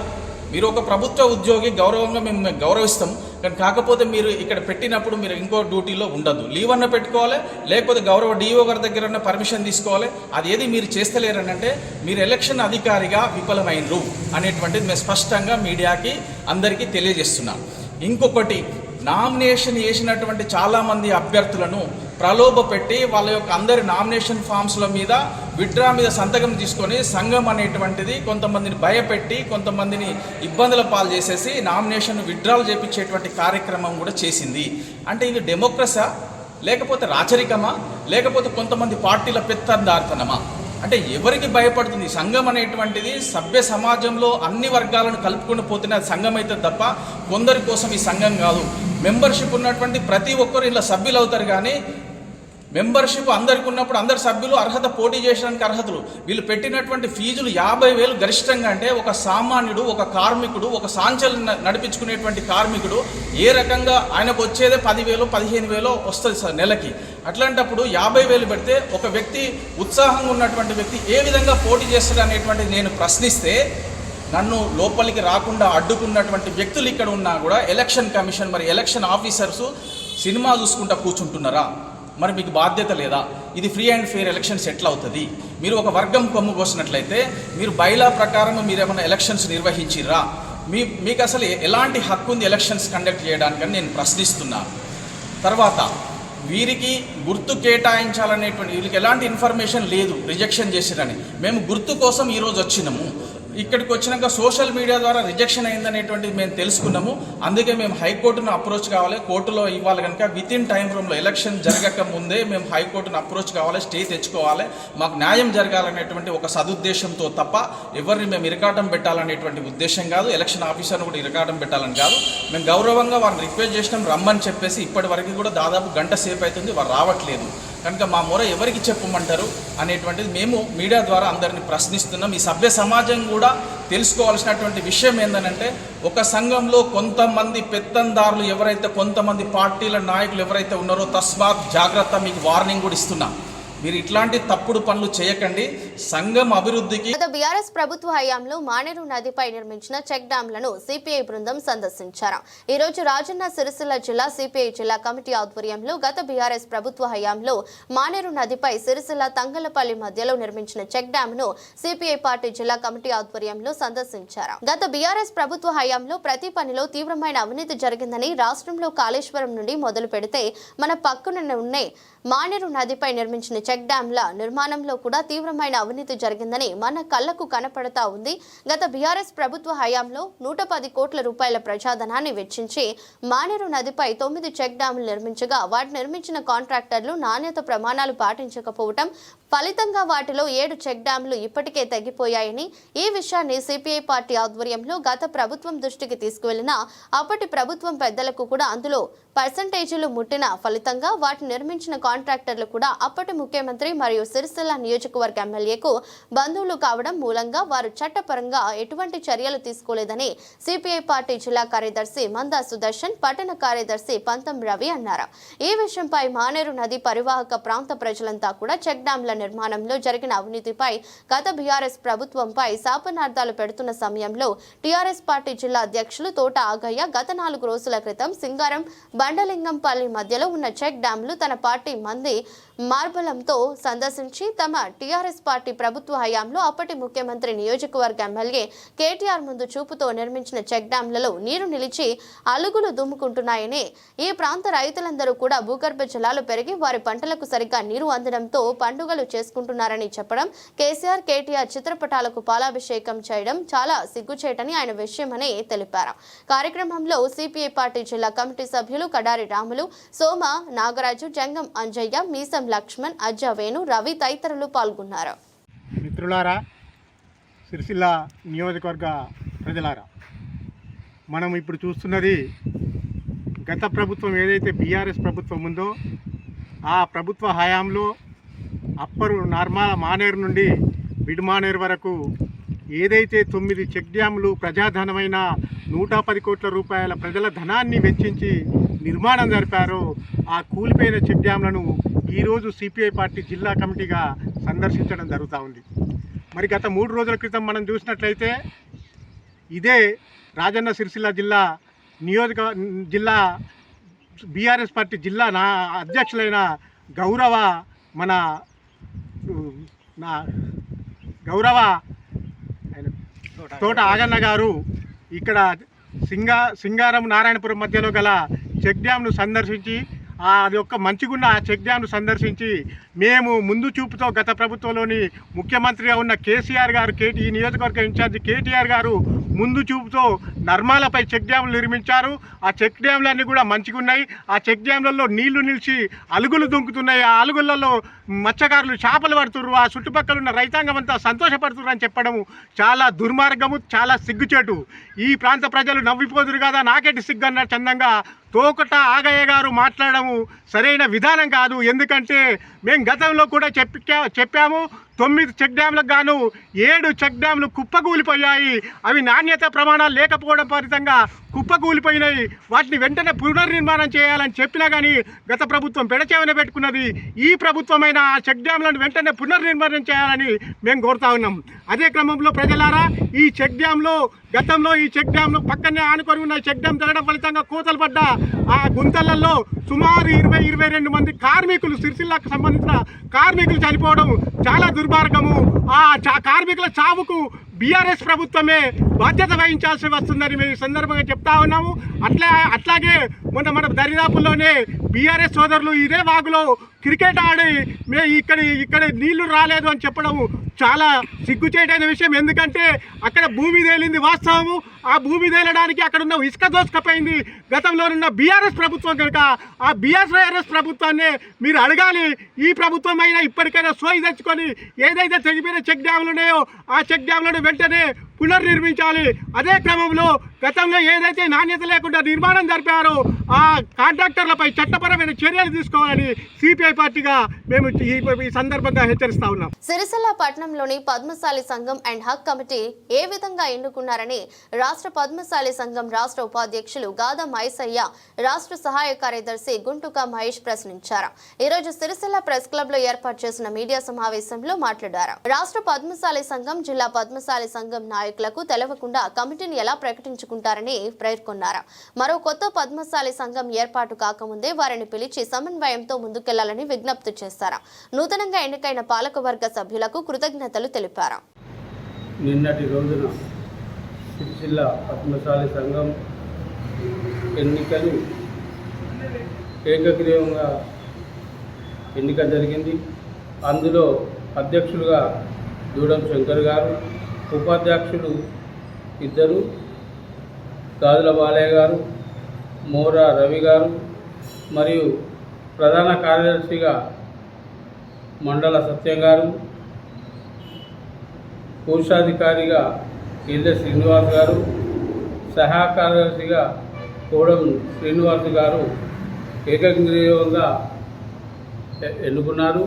మీరు ఒక ప్రభుత్వ ఉద్యోగి, గౌరవంగా మేము గౌరవిస్తాం. కానీ కాకపోతే మీరు ఇక్కడ పెట్టినప్పుడు మీరు ఇంకో డ్యూటీలో ఉండద్దు. లీవ్ అన్న పెట్టుకోవాలి, లేకపోతే గౌరవ డిఓ గారి దగ్గర పర్మిషన్ తీసుకోవాలి. అది ఏది మీరు చేస్తలేరని అంటే మీరు ఎలక్షన్ అధికారిగా విఫలమైనరు అనేటువంటిది మేము స్పష్టంగా మీడియాకి అందరికీ తెలియజేస్తున్నాం. ఇంకొకటి, నామినేషన్ వేసినటువంటి చాలామంది అభ్యర్థులను ప్రలోభ పెట్టి వాళ్ళ యొక్క అందరి నామినేషన్ ఫామ్స్ల మీద విత్డ్రా మీద సంతకం తీసుకొని సంఘం అనేటువంటిది కొంతమందిని భయపెట్టి కొంతమందిని ఇబ్బందుల పాలు చేసేసి నామినేషన్ విత్డ్రాలు చేపించేటువంటి కార్యక్రమం కూడా చేసింది. అంటే ఇది డెమోక్రసా, లేకపోతే రాచరికమా, లేకపోతే కొంతమంది పార్టీల పెత్తందార్తనమా? అంటే ఎవరికి భయపడుతుంది? సంఘం అనేటువంటిది సభ్య సమాజంలో అన్ని వర్గాలను కలుపుకొని పోతున్న సంఘం అయితే తప్ప కొందరి కోసం ఈ సంఘం కాదు. మెంబర్షిప్ ఉన్నటువంటి ప్రతి ఒక్కరు ఇలా సభ్యులు అవుతారు. కానీ మెంబర్షిప్ అందరికి ఉన్నప్పుడు అందరు సభ్యులు అర్హత, పోటీ చేయడానికి అర్హతలు. వీళ్ళు పెట్టినటువంటి ఫీజులు 50,000 గరిష్టంగా. అంటే ఒక సామాన్యుడు, ఒక కార్మికుడు, ఒక సాంచలు నడిపించుకునేటువంటి కార్మికుడు ఏ రకంగా ఆయనకు వచ్చేదే 10,000 15,000 వస్తుంది సార్ నెలకి. అట్లాంటప్పుడు 50,000 పెడితే ఒక వ్యక్తి, ఉత్సాహంగా ఉన్నటువంటి వ్యక్తి ఏ విధంగా పోటీ చేస్తాడు అనేటువంటిది నేను ప్రశ్నిస్తే నన్ను లోపలికి రాకుండా అడ్డుకున్నటువంటి వ్యక్తులు ఇక్కడ ఉన్నా కూడా ఎలక్షన్ కమిషన్, మరి ఎలక్షన్ ఆఫీసర్సు సినిమా చూసుకుంటా కూర్చుంటున్నారా? మరి మీకు బాధ్యత లేదా? ఇది ఫ్రీ అండ్ ఫెయిర్ ఎలక్షన్స్ ఎట్లా అవుతుంది? మీరు ఒక వర్గం కొమ్ము కోసినట్లయితే మీరు బైలా ప్రకారం మీరు ఏమైనా ఎలక్షన్స్ నిర్వహించిర్రా? మీకు అసలు ఎలాంటి హక్కు ఉంది ఎలక్షన్స్ కండక్ట్ చేయడానికని నేను ప్రశ్నిస్తున్నాను. తర్వాత వీరికి గుర్తు కేటాయించాలనేటువంటి వీళ్ళకి ఎలాంటి ఇన్ఫర్మేషన్ లేదు రిజెక్షన్ చేసిరని. మేము గుర్తు కోసం ఈరోజు వచ్చినాము. ఇక్కడికి వచ్చినాక సోషల్ మీడియా ద్వారా రిజెక్షన్ అయిందనేటువంటిది మేము తెలుసుకున్నాము. అందుకే మేము హైకోర్టును అప్రోచ్ కావాలి, కోర్టులో ఇవ్వాలి కనుక వితిన్ టైం ఫ్రేమ్లో ఎలక్షన్ జరగక ముందే మేము హైకోర్టును అప్రోచ్ కావాలి, స్టే తెచ్చుకోవాలి, మాకు న్యాయం జరగాలనేటువంటి ఒక సదుద్దేశంతో తప్ప ఎవరిని మేము ఇరకాటం పెట్టాలనేటువంటి ఉద్దేశం కాదు. ఎలక్షన్ ఆఫీసర్ను కూడా ఇరకాటం పెట్టాలని కాదు. మేము గౌరవంగా వారిని రిక్వెస్ట్ చేసినాం రమ్మని చెప్పేసి. ఇప్పటి వరకు కూడా దాదాపు గంట సేపు అవుతుంది, వారు రావట్లేదు. కనుక మా మొర ఎవరికి చెప్పమంటారు అనేటువంటిది మేము మీడియా ద్వారా అందరినీ ప్రశ్నిస్తున్నాం. ఈ సభ్య సమాజం కూడా తెలుసుకోవాల్సినటువంటి విషయం ఏంటంటే, ఒక సంఘంలో కొంతమంది పెత్తందారులు ఎవరైతే, కొంతమంది పార్టీల నాయకులు ఎవరైతే ఉన్నారో తస్మాత్ జాగ్రత్త, మీకు వార్నింగ్ కూడా ఇస్తున్నాం. మీరు ఇట్లాంటి తప్పుడు పనులు చేయకండి. సంఘం అభివృద్ధికి గత బీఆర్ఎస్ ప్రభుత్వ హయాంలో మానేరు నదిపై నిర్మించిన చెక్ డ్యాంలను సిపిఐ బృందం సందర్శించారు. ఈ రోజు రాజన్న సిరిసిల్ల జిల్లా సిపిఐ జిల్లా కమిటీ ఆధ్వర్యంలో గత బీఆర్ఎస్ ప్రభుత్వ హయాంలో మానేరు నదిపై సిరిసిల్ల తంగలపల్లి మధ్యలో నిర్మించిన చెక్ డ్యాంను సిపిఐ పార్టీ జిల్లా కమిటీ ఆధ్వర్యంలో సందర్శించారు. గత బీఆర్ఎస్ ప్రభుత్వ హయాంలో ప్రతి పనిలో తీవ్రమైన అవినీతి జరిగిందని, రాష్ట్రంలో కాళేశ్వరం నుండి మొదలు పెడితే మన పక్కన ఉన్న మానేరు నదిపై నిర్మించిన చెక్ డ్యాంల నిర్మాణంలో కూడా తీవ్రమైన అవినీతి జరిగిందని మన కళ్లకు కనపడతా ఉంది. గత బీఆర్ఎస్ ప్రభుత్వ హయాంలో 110 కోట్ల రూపాయల ప్రజాధనాన్ని వెచ్చించి మానేరు నదిపై 9 చెక్ డ్యాంలు నిర్మించగా వాటిని నిర్మించిన కాంట్రాక్టర్లు నాణ్యత ప్రమాణాలు పాటించకపోవటం ఫలితంగా వాటిలో 7 చెక్ డ్యాంలు ఇప్పటికే తెగిపోయాయని, ఈ విషయాన్ని సిపిఐ పార్టీ ఆధ్వర్యంలో గత ప్రభుత్వం దృష్టికి తీసుకువెళ్లిన అప్పటి ప్రభుత్వం పెద్దలకు కూడా అందులో పర్సంటేజీలు ముట్టిన ఫలితంగా వాటిని నిర్మించిన కాంట్రాక్టర్లు కూడా అప్పటి ముఖ్యమంత్రి మరియు సిరిసిల్ల నియోజకవర్గ ఎమ్మెల్యేకు బంధువులు కావడం మూలంగా వారు చట్టపరంగా ఎటువంటి చర్యలు తీసుకోలేదని సిపిఐ పార్టీ జిల్లా కార్యదర్శి మందా సుదర్శన్, పట్టణ కార్యదర్శి పంతం రవి అన్నారు. ఈ విషయంపై మానేరు నది పరివాహక ప్రాంత ప్రజలంతా కూడా చెక్ డ్యాంల నిర్మాణంలో జరిగిన అవినీతిపై గత బీఆర్ఎస్ ప్రభుత్వంపై శాపనార్థాలు పెడుతున్న సమయంలో టీఆర్ఎస్ పార్టీ జిల్లా అధ్యక్షులు తోట ఆగయ్య గత 4 రోజుల క్రితం సింగారం బండలింగంపల్లి మధ్యలో ఉన్న చెక్ డ్యాంలు తన పార్టీ మంది మార్బలంతో సందర్శించి తమ టీఆర్ఎస్ పార్టీ ప్రభుత్వ హయాంలో అప్పటి ముఖ్యమంత్రి నియోజకవర్గ ఎమ్మెల్యే కేటీఆర్ ముందు చూపుతో నిర్మించిన చెక్ డ్యాంలలో నీరు నిలిచి అలుగులు దుమ్ముకుంటున్నాయని, ఈ ప్రాంత రైతులందరూ కూడా భూగర్భ జలాలు పెరిగి వారి పంటలకు సరిగ్గా నీరు అందడంతో పండుగలు చేసుకుంటున్నారని చెప్పడం, కేసీఆర్ కేటీఆర్ చిత్రపటాలకు పాలాభిషేకం చేయడం చాలా సిగ్గుచేటని ఆయన విషయమని తెలిపారు. కార్యక్రమంలో సిపిఐ పార్టీ జిల్లా కమిటీ సభ్యులు కడారి రాములు, సోమ, నాగరాజు, జంగం అంజయ్య, మీసం లక్ష్మణ్, అజ్జ వేణు, రవి తదితరులు పాల్గొన్నారు. మిత్రులారా, సిరిసిల్ల నియోజకవర్గ ప్రజలారా, మనం ఇప్పుడు చూస్తున్నది గత ప్రభుత్వం ఏదైతే బీఆర్ఎస్ ప్రభుత్వం ఉందో ఆ ప్రభుత్వ హయాంలో అప్పరు మానేరు నుండి బిడ్మానేరు వరకు ఏదైతే 9 చెక్ డ్యాములు ప్రజాధనమైన 110 కోట్ల రూపాయల ప్రజల ధనాన్ని వెచ్చించి నిర్మాణం జరిపారో ఆ కూలిపోయిన చెక్ డ్యాములను ఈరోజు సిపిఐ పార్టీ జిల్లా కమిటీగా సందర్శించడం జరుగుతూ ఉంది. మరి గత 3 రోజుల క్రితం మనం చూసినట్లయితే ఇదే రాజన్న సిరిసిల్ల జిల్లా బీఆర్ఎస్ పార్టీ జిల్లా అధ్యక్షులైన గౌరవ తోట ఆగన్న గారు ఇక్కడ సింగారం నారాయణపురం మధ్యలో గల చెక్ డ్యామ్ను సందర్శించి అది ఒక్క మంచిగున్న ఆ చెక్ డ్యామ్ను సందర్శించి మేము ముందు చూపుతో గత ప్రభుత్వంలోని ముఖ్యమంత్రిగా ఉన్న కేసీఆర్ గారు ఈ నియోజకవర్గ ఇన్ఛార్జి కేటీఆర్ గారు ముందు చూపుతో నర్మాలపై చెక్ డ్యాములు నిర్మించారు. ఆ చెక్ డ్యాములన్నీ కూడా మంచిగున్నాయి. ఆ చెక్ డ్యాములలో నీళ్లు నిలిచి అలుగులు దుంకుతున్నాయి. ఆ అలుగులలో మత్స్యకారులు చేపలు పడుతున్నారు. ఆ చుట్టుపక్కల ఉన్న రైతాంగం అంతా సంతోషపడుతున్నారు అని చెప్పడము చాలా దుర్మార్గము, చాలా సిగ్గుచేటు. ఈ ప్రాంత ప్రజలు నవ్విపోదురు కదా, నాకేటి సిగ్గు అన్న చందంగా తోకట ఆగయ్య గారు మాట్లాడము సరైన విధానం కాదు. ఎందుకంటే మేము గతంలో కూడా చెప్పాము 9 చెక్ డ్యాములకు గాను 7 చెక్ డ్యాములు కుప్పకూలిపోయాయి. అవి నాణ్యత ప్రమాణాలు లేకపోవడం ఫలితంగా కుప్పకూలిపోయినాయి. వాటిని వెంటనే పునర్నిర్మాణం చేయాలని చెప్పినా కానీ గత ప్రభుత్వం పెడచెవిన పెట్టుకున్నది. ఈ ప్రభుత్వమైన ఆ చెక్ డ్యాములను వెంటనే పునర్నిర్మాణం చేయాలని మేము కోరుతా ఉన్నాం. అదే క్రమంలో ప్రజలారా, ఈ చెక్ డ్యాంలో గతంలో ఈ చెక్ డ్యాంలో పక్కనే ఆనుకొని ఉన్న చెక్ డ్యామ్ జరగడం ఫలితంగా కోతలు పడ్డ ఆ గుంతలలో సుమారు 22 మంది కార్మికులు, సిరిసిల్లకు సంబంధించిన కార్మికులు చనిపోవడం చాలా దుర్మార్గము. ఆ కార్మికుల చావుకు బీఆర్ఎస్ ప్రభుత్వమే బాధ్యత వహించాల్సి వస్తుందని మేము ఈ సందర్భంగా చెప్తా ఉన్నాము. అట్లాగే మన దరిదాపుల్లోనే బీఆర్ఎస్ సోదరులు ఇదే వాగులో క్రికెట్ ఆడి ఇక్కడ నీళ్లు రాలేదు అని చెప్పడం చాలా సిగ్గుచేటైన విషయం. ఎందుకంటే అక్కడ భూమి తేలింది వాస్తవము. ఆ భూమి తేలడానికి అక్కడ ఉన్న ఇసుక దోసుకపోయింది గతంలో ఉన్న బీఆర్ఎస్ ప్రభుత్వం. కనుక ఆ బీఆర్ఎస్ ప్రభుత్వాన్ని మీరు అడగాలి. ఈ ప్రభుత్వం అయినా ఇప్పటికైనా సోయి తెచ్చుకొని ఏదైతే తెగిపోయిన చెక్ డ్యాములు ఉన్నాయో ఆ చెక్ డ్యాములను వెంటనే పునర్నిర్మించాలి. అదే క్రమంలో గతంలో ఏదైతే నాణ్యత లేకుండా నిర్మాణం జరిపారో ఆ కాంట్రాక్టర్లపై చట్టపరమైన చర్యలు తీసుకోవాలని సిపిఐ పార్టీగా మేము ఈ సందర్భంగా హెచ్చరిస్తా ఉన్నాం. సిరిసిల్ల పట్టణంలోని పద్మశాలి సంఘం అండ్ హక్ కమిటీ ఏ విధంగా ఎన్నుకున్నారని రాష్ట్ర పద్మశాలి సంఘం రాష్ట్ర ఉపాధ్యక్షులు గాదా మైసయ్య, రాష్ట్ర సహాయ కార్యదర్శి గుంటుక మహేష్ ప్రశ్నించారు. ఈ రోజు సిరిసిల్ల ప్రెస్ క్లబ్ లో ఏర్పాటు చేసిన మీడియా సమావేశంలో మాట్లాడారు. రాష్ట్ర పద్మశాలి సంఘం, జిల్లా పద్మశాలి సంఘం నాయకులకు తెలవకుండా కమిటీని ఎలా ప్రకటించుకుంటారని పేర్కొన్నారు. మరో కొత్త పద్మశాలి సంఘం ఏర్పాటు కాకముందే వారిని పిలిచి సమన్వయంతో ముందుకెళ్లాలని విజ్ఞప్తి చేశారు. నూతనంగా ఎన్నికైన పాలకవర్గ సభ్యులకు కృతజ్ఞతలు తెలిపారు. నిన్నటి రోజున సిరిసిల్ల పద్మశాలి సంఘం ఎన్నికలు ఏకగ్రీవంగా ఎన్నిక జరిగింది. అందులో అధ్యక్షులుగా దూడం శంకర్ గారు, ఉపాధ్యక్షులు 2 గాజుల బాలయ్య గారు, మోరా రవి గారు మరియు ప్రధాన కార్యదర్శిగా మండల సత్యం గారు, కోశాధికారిగా ఇళ్ళ శ్రీనివాస్ గారు, సహాయ కార్యదర్శిగా కోడం శ్రీనివాస్ గారు ఏకగ్రీవంగా ఎన్నుకున్నారు.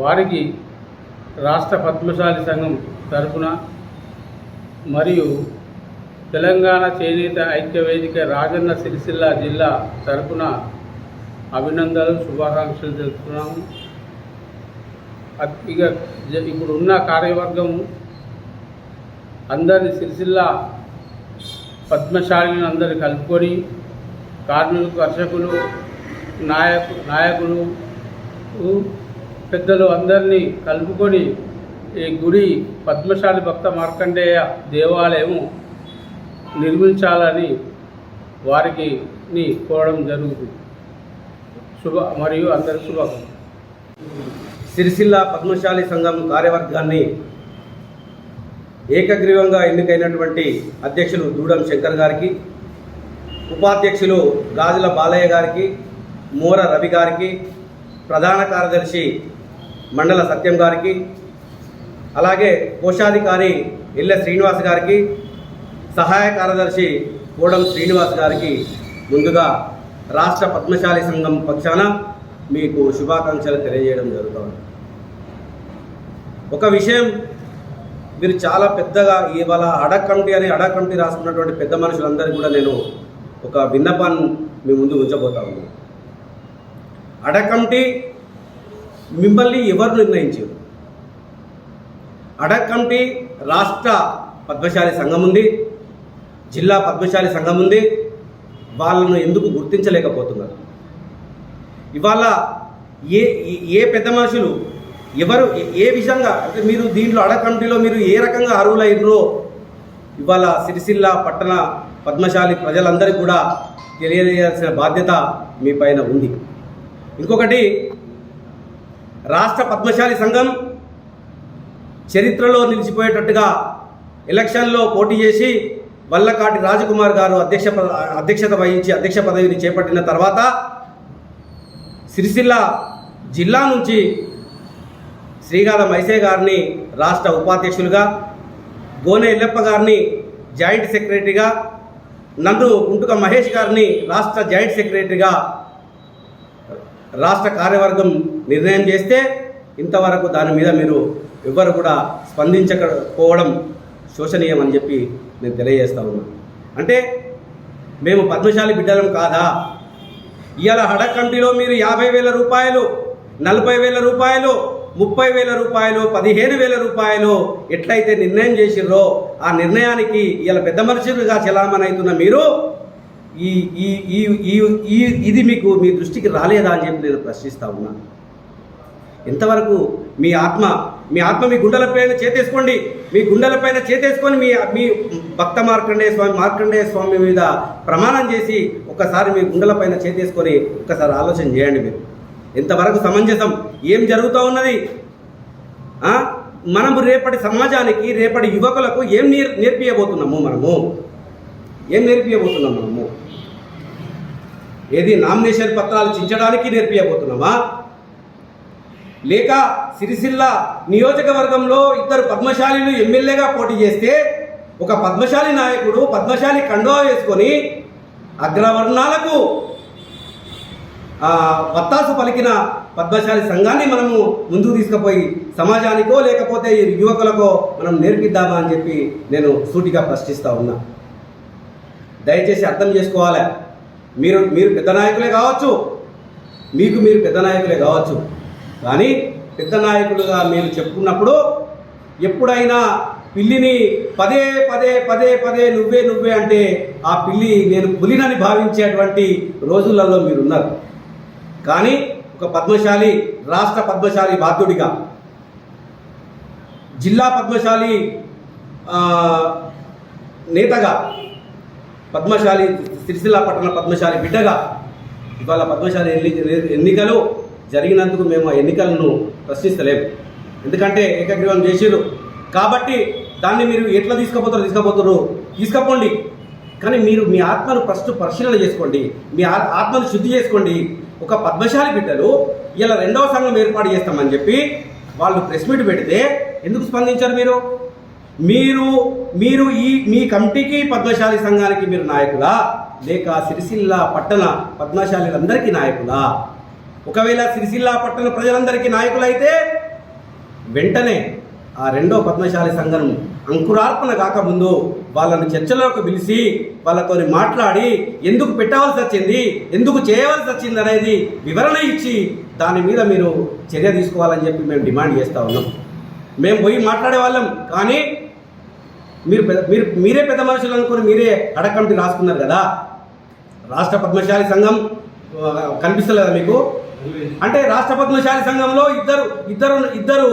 వారికి రాష్ట్ర పద్మశాలి సంఘం తరఫున మరియు తెలంగాణ చేనేత ఐక్య వేదిక రాజన్న సిరిసిల్ల జిల్లా తరఫున అభినందనలు, శుభాకాంక్షలు తెలుపుతున్నాము. ఇక ఇప్పుడు ఉన్న కార్యవర్గం అందరిని సిరిసిల్ల పద్మశాలిని అందరిని కలుపుకొని కార్మికులు, కర్షకులు, నాయకులు, పెద్దలు అందరినీ కలుపుకొని ఈ గుడి పద్మశాలి భక్త మార్కండేయ దేవాలయం నిర్మించాలని వారికి కోరడం జరుగుతుంది. మరియు అందరి శుభాకాంక్షలు. సిరిసిల్ల పద్మశాలి సంఘం కార్యవర్గాన్ని ఏకగ్రీవంగా ఎన్నికైనటువంటి అధ్యక్షులు దూడం శంకర్ గారికి, ఉపాధ్యక్షులు గాజుల బాలయ్య గారికి, మోర రవి గారికి, ప్రధాన కార్యదర్శి మండల సత్యం గారికి, అలాగే కోశాధికారి ఇళ్ళ శ్రీనివాస్ గారికి, సహాయ కార్యదర్శి కోడం శ్రీనివాస్ గారికి ముందుగా రాష్ట్ర పద్మశాలి సంఘం పక్షాన మీకు శుభాకాంక్షలు తెలియజేయడం జరుగుతుంది. ఒక విషయం మీరు చాలా పెద్దగా ఇవాళ అడక్ కమిటీ రాసుకున్నటువంటి పెద్ద మనుషులందరికీ కూడా నేను ఒక విన్నపాన్ని మీ ముందు ఉంచబోతా ఉన్నాను. అడక్ కమిటీ మిమ్మల్ని ఎవరు నిర్ణయించారు? అడక్ కమిటీ రాష్ట్ర పద్మశాలి సంఘం ఉంది, జిల్లా పద్మశాలి సంఘం ఉంది. వాళ్ళను ఎందుకు గుర్తించలేకపోతున్నారు? ఇవాళ ఏ పెద్ద మనుషులు ఎవరు ఏ విధంగా అంటే మీరు దీంట్లో అడక్ కమిటీలో మీరు ఏ రకంగా అర్హులైనరో ఇవాళ సిరిసిల్ల పట్టణ పద్మశాలి ప్రజలందరికీ కూడా తెలియజేయాల్సిన బాధ్యత మీ పైన ఉంది. ఇంకొకటి, రాష్ట్ర పద్మశాలి సంఘం చరిత్రలో నిలిచిపోయేటట్టుగా ఎలక్షన్లో పోటీ చేసి వల్లకాటి రాజకుమార్ గారు అధ్యక్షత వహించి అధ్యక్ష పదవిని చేపట్టిన తర్వాత సిరిసిల్ల జిల్లా నుంచి శ్రీగాల మైసే గారిని రాష్ట్ర ఉపాధ్యక్షులుగా, గోనె ఎల్లప్ప గారిని జాయింట్ సెక్రటరీగా, నన్ను కుంటుక మహేష్ గారిని రాష్ట్ర జాయింట్ సెక్రటరీగా రాష్ట్ర కార్యవర్గం నిర్ణయం చేస్తే ఇంతవరకు దాని మీద మీరు ఎవ్వరు కూడా స్పందించకపోవడం శోచనీయం అని చెప్పి నేను తెలియజేస్తా ఉన్నాను. అంటే మేము పద్మశాలి బిడ్డలం కాదా? ఇవాళ అడక్ కమిటీలో మీరు 50,000 రూపాయలు, 40,000 రూపాయలు, 30,000 రూపాయలు, 15,000 రూపాయలు ఎట్లయితే నిర్ణయం చేసిర్రో ఆ నిర్ణయానికి ఇవాళ పెద్ద మనుషులుగా చలామణి అవుతున్న మీరు ఇది మీకు మీ దృష్టికి రాలేదా అని చెప్పి నేను ప్రశ్నిస్తా ఉన్నాను. ఎంతవరకు మీ ఆత్మ మీ గుండెలపైన చేతేసుకోండి. మీ గుండెలపైన చేతేసుకొని మీ భక్త మార్కండేయ స్వామి మీద ప్రమాణం చేసి ఒక్కసారి మీ గుండెలపైన చేతేసుకొని ఒక్కసారి ఆలోచన చేయండి. మీరు ఎంతవరకు సమంజసం? ఏం జరుగుతూ ఉన్నది? మనము రేపటి సమాజానికి, రేపటి యువకులకు ఏం నేర్పియబోతున్నాము? ఏం నేర్పియబోతున్నాము? ఏది నామినేషన్ పత్రాలు చించడానికి నేర్పియబోతున్నామా? లేక సిరిసిల్ల నియోజకవర్గంలో 2 పద్మశాలీలు ఎమ్మెల్యేగా పోటీ చేస్తే ఒక పద్మశాలి నాయకుడు పద్మశాలి కండువా వేసుకొని అగ్రవర్ణాలకు వత్తాసు పలికిన పద్మశాలి సంఘాన్ని మనము ముందుకు తీసుకుపోయి సమాజానికో లేకపోతే యువకులకో మనం నేర్పిద్దామా అని చెప్పి నేను సూటిగా ప్రశ్నిస్తూ ఉన్నా. దయచేసి అర్థం చేసుకోవాలి. మీరు పెద్ద నాయకులే కావచ్చు, మీరు పెద్ద నాయకులే కావచ్చు, కానీ పెద్ద నాయకులుగా మీరు చెప్పుకున్నప్పుడు ఎప్పుడైనా పిల్లిని పదే పదే పదే పదే నువ్వే అంటే ఆ పిల్లి నేను పులినని భావించేటువంటి రోజులలో మీరున్నారు. కానీ ఒక పద్మశాలి, రాష్ట్ర పద్మశాలి బాధ్యుడిగా, జిల్లా పద్మశాలి నేతగా, పద్మశాలి సిరిసిల్ల పట్టణ పద్మశాలి బిడ్డగా ఇవాళ పద్మశాలి ఎన్నికలు జరిగినందుకు మేము ఆ ఎన్నికలను ప్రశ్నిస్తలేము. ఎందుకంటే ఏకగ్రీవం చేసిరు కాబట్టి దాన్ని మీరు ఎట్లా తీసుకుపోండి. కానీ మీరు మీ ఆత్మను ఫస్ట్ పరిశీలన చేసుకోండి, మీ ఆత్మను శుద్ధి చేసుకోండి. ఒక పద్మశాలి బిడ్డలు ఇలా 2వ సంఘం ఏర్పాటు చేస్తామని చెప్పి వాళ్ళు ప్రెస్ మీట్ పెడితే ఎందుకు స్పందించారు? మీరు మీ కమిటీకి పద్మశాలి సంఘానికి మీరు నాయకులా, లేక సిరిసిల్ల పట్టణ పద్మశాలీలందరికీ నాయకులా? ఒకవేళ సిరిసిల్ల పట్టణ ప్రజలందరికీ నాయకులైతే వెంటనే ఆ 2వ పద్మశాలి సంఘం అంకురార్పణ కాకముందు వాళ్ళని చర్చలోకి పిలిచి వాళ్ళతో మాట్లాడి ఎందుకు పెట్టవలసి వచ్చింది, ఎందుకు చేయవలసి వచ్చింది అనేది వివరణ ఇచ్చి దాని మీద మీరు చర్య తీసుకోవాలని చెప్పి మేము డిమాండ్ చేస్తూ ఉన్నాం. మేము పోయి మాట్లాడే వాళ్ళం, కానీ మీరే పెద్ద మనుషులు అనుకుని మీరే అడకమిటీ రాసుకున్నారు కదా. రాష్ట్ర పద్మశాలి సంఘం కనిపిస్తలేదా మీకు? అంటే రాష్ట్ర పద్మశాలి సంఘంలో ఇద్దరు